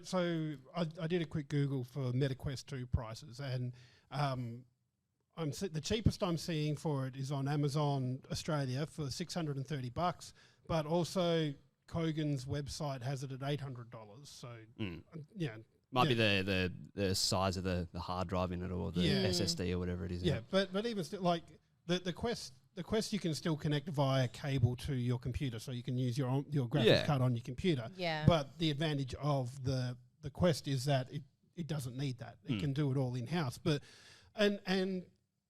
So I did a quick Google for MetaQuest 2 prices, and the cheapest I'm seeing for it is on Amazon Australia for $630, but also Kogan's website has it at $800. So might be the size of the hard drive in it or the SSD or whatever it is. Yeah, but even still, like the Quest you can still connect via cable to your computer, so you can use your graphics card on your computer. Yeah. But the advantage of the Quest is that it doesn't need that. It can do it all in house. But and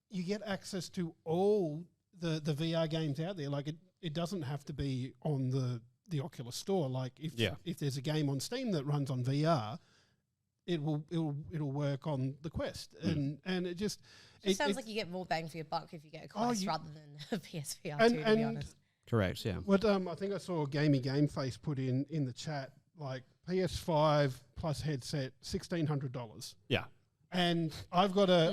you get access to all the VR games out there. Like it doesn't have to be on the Oculus Store. Like if there's a game on Steam that runs on VR, it'll work on the Quest. And it just It sounds like you get more bang for your buck if you get a Quest rather than a PSVR 2, to be honest. Correct, yeah. What I think I saw Gamey Game Face put in the chat, like PS5 plus headset, $1,600. Yeah. And I've got a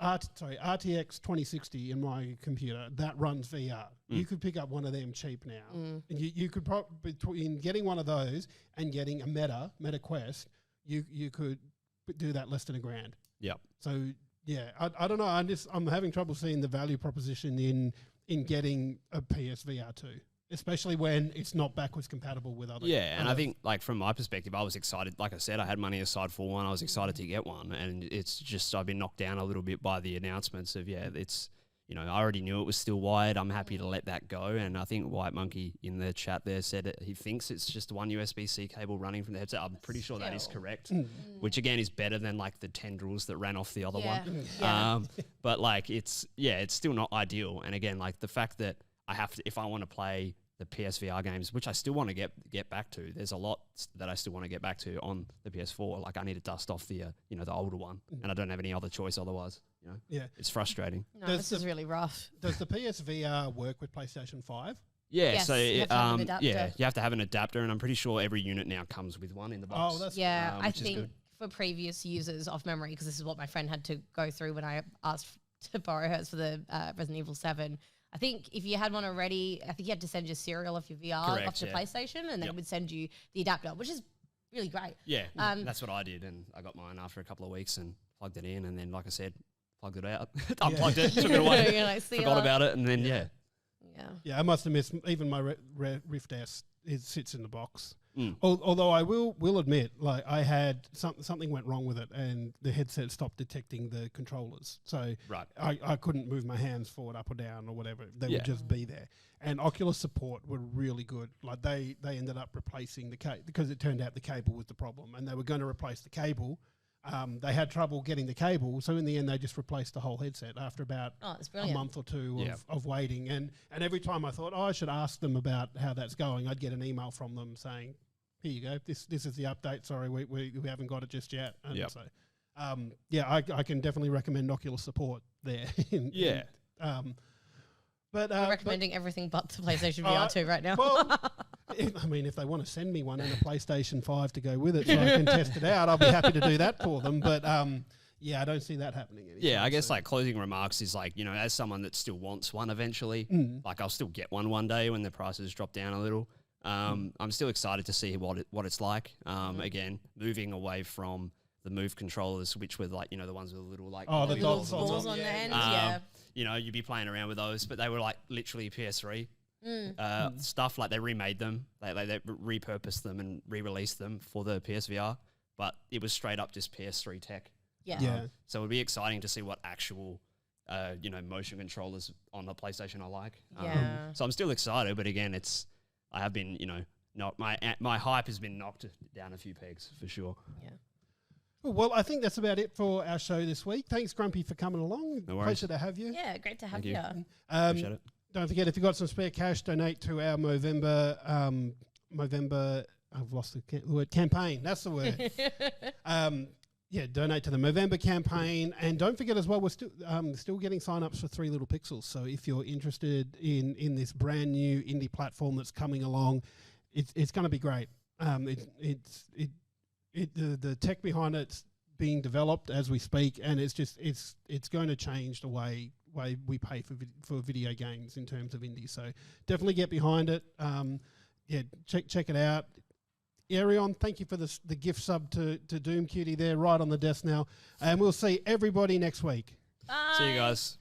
RTX 2060 in my computer that runs VR. You could pick up one of them cheap now, and you could probably, between getting one of those and getting a Meta Quest, you could do that less than $1,000. Yep. So yeah, I don't know. I'm having trouble seeing the value proposition in getting a PSVR 2. Especially when it's not backwards compatible with other. Yeah, and I think, like, from my perspective, I was excited. Like I said, I had money aside for one. I was excited to get one, and it's just I've been knocked down a little bit by the announcements of it's I already knew it was still wired. I'm happy to let that go, and I think White Monkey in the chat there said it, he thinks it's just one USB-C cable running from the headset. I'm pretty sure that is correct, which again is better than like the tendrils that ran off the other one. Yeah. But like it's still not ideal. And again, like the fact that I have to, if I want to play the PSVR games, which I still want to get back to. There's a lot that I still want to get back to on the PS4. Like I need to dust off the the older one, and I don't have any other choice otherwise. Yeah, it's frustrating. No, this is really rough. Does the PSVR work with PlayStation 5? Yeah, yes, so you have to have an adapter. you have to have an adapter, and I'm pretty sure every unit now comes with one in the box. Oh, that's I think for previous users off memory, because this is what my friend had to go through when I asked to borrow hers for the Resident Evil 7. I think if you had one already, I think you had to send your serial off your VR off to PlayStation, and they would send you the adapter, which is really great. Yeah, that's what I did, and I got mine after a couple of weeks and plugged it in, and then, like I said, plugged it out, unplugged it, took it away, You're like, forgot about it, and then Yeah, I must have missed even my Rift S. It sits in the box. Although I will admit, like I had something went wrong with it, and the headset stopped detecting the controllers. So I couldn't move my hands forward, up or down, or whatever. They would just be there. And Oculus support were really good. Like they ended up replacing the cable because it turned out the cable was the problem, and they were going to replace the cable They had trouble getting the cable, so in the end they just replaced the whole headset after about a month or two of waiting. And every time I thought, I should ask them about how that's going, I'd get an email from them saying, here you go, this is the update. Sorry, we haven't got it just yet. And so, I can definitely recommend Oculus support there. But I'm recommending everything but the PlayStation VR 2 right now. Well, if they want to send me one and a PlayStation 5 to go with it so I can test it out, I'll be happy to do that for them. But I don't see that happening anymore. Yeah, I guess like closing remarks is like, as someone that still wants one eventually, like I'll still get one day when the prices drop down a little. I'm still excited to see what it's like. Again, moving away from the Move controllers, which were like, the ones with the little like the balls on the end. You'd be playing around with those, but they were like literally PS3 stuff. Like they remade them, they repurposed them and re-released them for the PSVR, but it was straight up just PS3 tech. So it would be exciting to see what actual, motion controllers on the PlayStation are like. So I'm still excited, but again, I have been, my hype has been knocked down a few pegs for sure. Yeah. Well, I think that's about it for our show this week. Thanks, Grumpy, for coming along. No worries. Pleasure to have you. Yeah, great to have you. Appreciate it. Don't forget, if you've got some spare cash, donate to our Movember, I've lost the word, campaign. That's the word. Donate to the Movember campaign. And don't forget as well, we're still getting sign-ups for 3 Little Pixels. So if you're interested in this brand new indie platform that's coming along, it's going to be great. The tech behind it's being developed as we speak, and it's going to change the way we pay for video games in terms of indie. So definitely get behind it. Check it out. Arion, thank you for the gift sub to Doom Cutie there, right on the desk now, and we'll see everybody next week. Bye. See you guys.